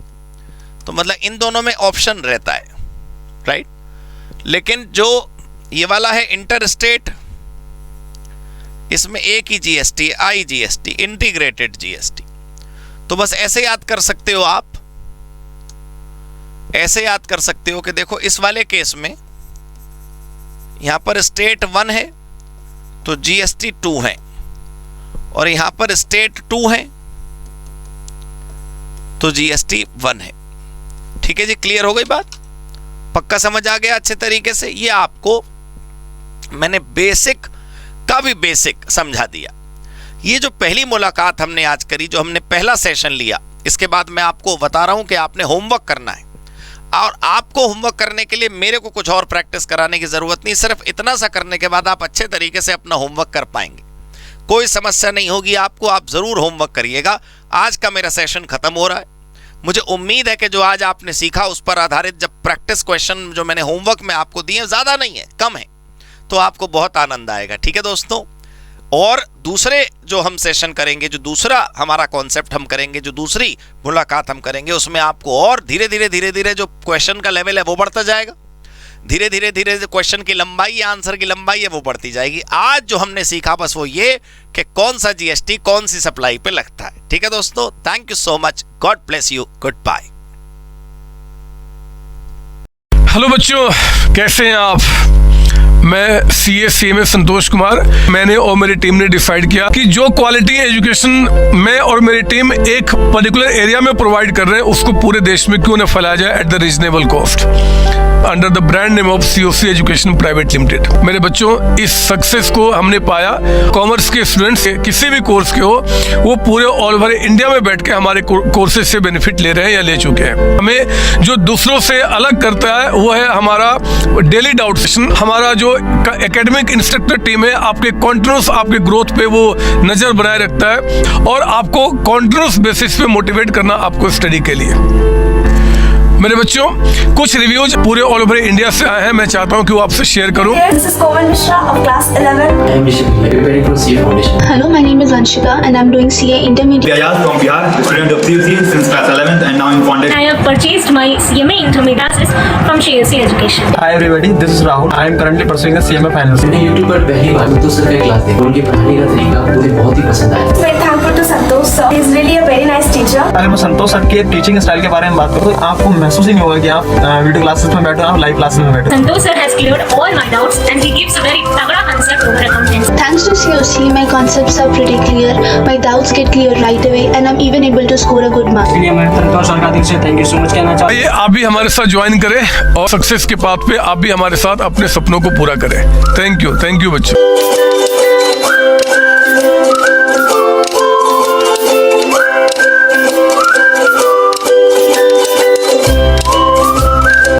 तो मतलब इन दोनों में ऑप्शन रहता है, राइट। लेकिन जो ये वाला है इंटर स्टेट, इसमें एक ही जीएसटी, आईजीएसटी, इंटीग्रेटेड जीएसटी। तो बस ऐसे याद कर सकते हो आप, ऐसे याद कर सकते हो कि देखो इस वाले केस में यहां पर स्टेट 1 है तो जीएसटी 2 है, और यहां पर स्टेट 2 है तो जीएसटी 1 है। ठीक है जी, क्लियर हो गई बात? पक्का समझ आ गया अच्छे तरीके से? ये आपको मैंने बेसिक का भी बेसिक समझा दिया। ये जो पहली मुलाकात हमने आज करी, जो हमने पहला सेशन लिया, इसके बाद मैं आपको बता रहा हूं कि आपने होमवर्क करना है, और आपको होमवर्क करने के लिए मेरे को कुछ और प्रैक्टिस कराने की जरूरत नहीं। सिर्फ इतना सा करने के बाद आप अच्छे तरीके से अपना होमवर्क कर पाएंगे, कोई समस्या नहीं होगी आपको। आप जरूर होमवर्क करिएगा। आज का मेरा सेशन खत्म हो रहा है। मुझे उम्मीद है कि जो आज आपने सीखा उस पर आधारित जब प्रैक्टिस क्वेश्चन जो मैंने होमवर्क में आपको दिए, ज्यादा नहीं है, कम है, तो आपको बहुत आनंद आएगा। ठीक है दोस्तों, और दूसरे जो हम सेशन करेंगे, जो दूसरा हमारा कॉन्सेप्ट हम करेंगे, जो दूसरी मुलाकात हम करेंगे, उसमें आपको और धीरे धीरे जो क्वेश्चन का लेवल है वो बढ़ता जाएगा। धीरे धीरे जो क्वेश्चन की लंबाई या आंसर की लंबाई है वो बढ़ती जाएगी। आज जो हमने सीखा बस वो ये कि कौन सा जीएसटी कौन सी सप्लाई पे लगता है। ठीक है दोस्तों, thank you so much, God bless you, good bye. Hello बच्चों, कैसे हैं आप? मैं CA संतोष कुमार। मैंने और मेरी टीम ने डिसाइड किया कि जो क्वालिटी एजुकेशन मैं और मेरी टीम एक पर्टिकुलर एरिया में प्रोवाइड कर रहे हैं, उसको पूरे देश में क्यों न फैलाया जाए at the reasonable cost, under the brand name of COC education private limited. मेरे बच्चों, इस सक्सेस को हमने पाया, कॉमर्स के स्टूडेंट्स किसी भी कोर्स के हो, वो पूरे ऑल ओवर इंडिया में बैठ के हमारे कोर्सेज से बेनिफिट ले रहे हैं या ले चुके हैं। हमें जो दूसरों से अलग करता है वो है हमारा डेली डाउट सेशन। हमारा जो एकेडमिक इंस्ट्रक्टर टीम है, आपके कॉन्टिन्यूस आपके ग्रोथ पे वो नजर बनाए रखता है और आपको कॉन्टिन्यूस बेसिस पे मोटिवेट करना आपको स्टडी के लिए। मेरे बच्चों, कुछ रिव्यूज पूरे ऑल ओवर इंडिया से आए हैं, मैं चाहता हूं कि वो आपसे शेयर करूं। This is Komal Mishra of class 11. I am Rishi, preparing for CA Foundation. Hello, my name is Anshika and I'm doing CA Intermediate. Ayaz from Bihar, student of COC since class 11th and now I'm funded. I have purchased my CMA intermediate classes from CSC Education. Hi everybody, this is Rahul. I am currently pursuing a CMA Finance. मैंने YouTube पर पहली बार संतोष sir का class देखा, उनके पढ़ाने का तरीका मुझे बहुत ही पसंद आया। Very thankful to Santosh sir. He's really a very nice teacher. अगर मैं संतोष सर के टीचिंग स्टाइल के बारे में बात करूँ तो आपको महसूस ही नहीं होगा कि आप वीडियो क्लासेस में बैठो, आप लाइव क्लासेस में बैठो। Santosh sir has cleared all my doubts and he gives a very tagda concept over accountancy. Thanks to COC, my concepts are pretty clear, my doubts get cleared right away, and I'm even able to score a good mark. इसलिए मैं संतोष sir का दिल से thank you so much कहना चाहता हूँ। आइए आप भी हमारे साथ ज्वाइन करें और सक्सेस के पाथ पे आप भी हमारे साथ अपने सपनों को पूरा करें। थैंक यू बच्चों।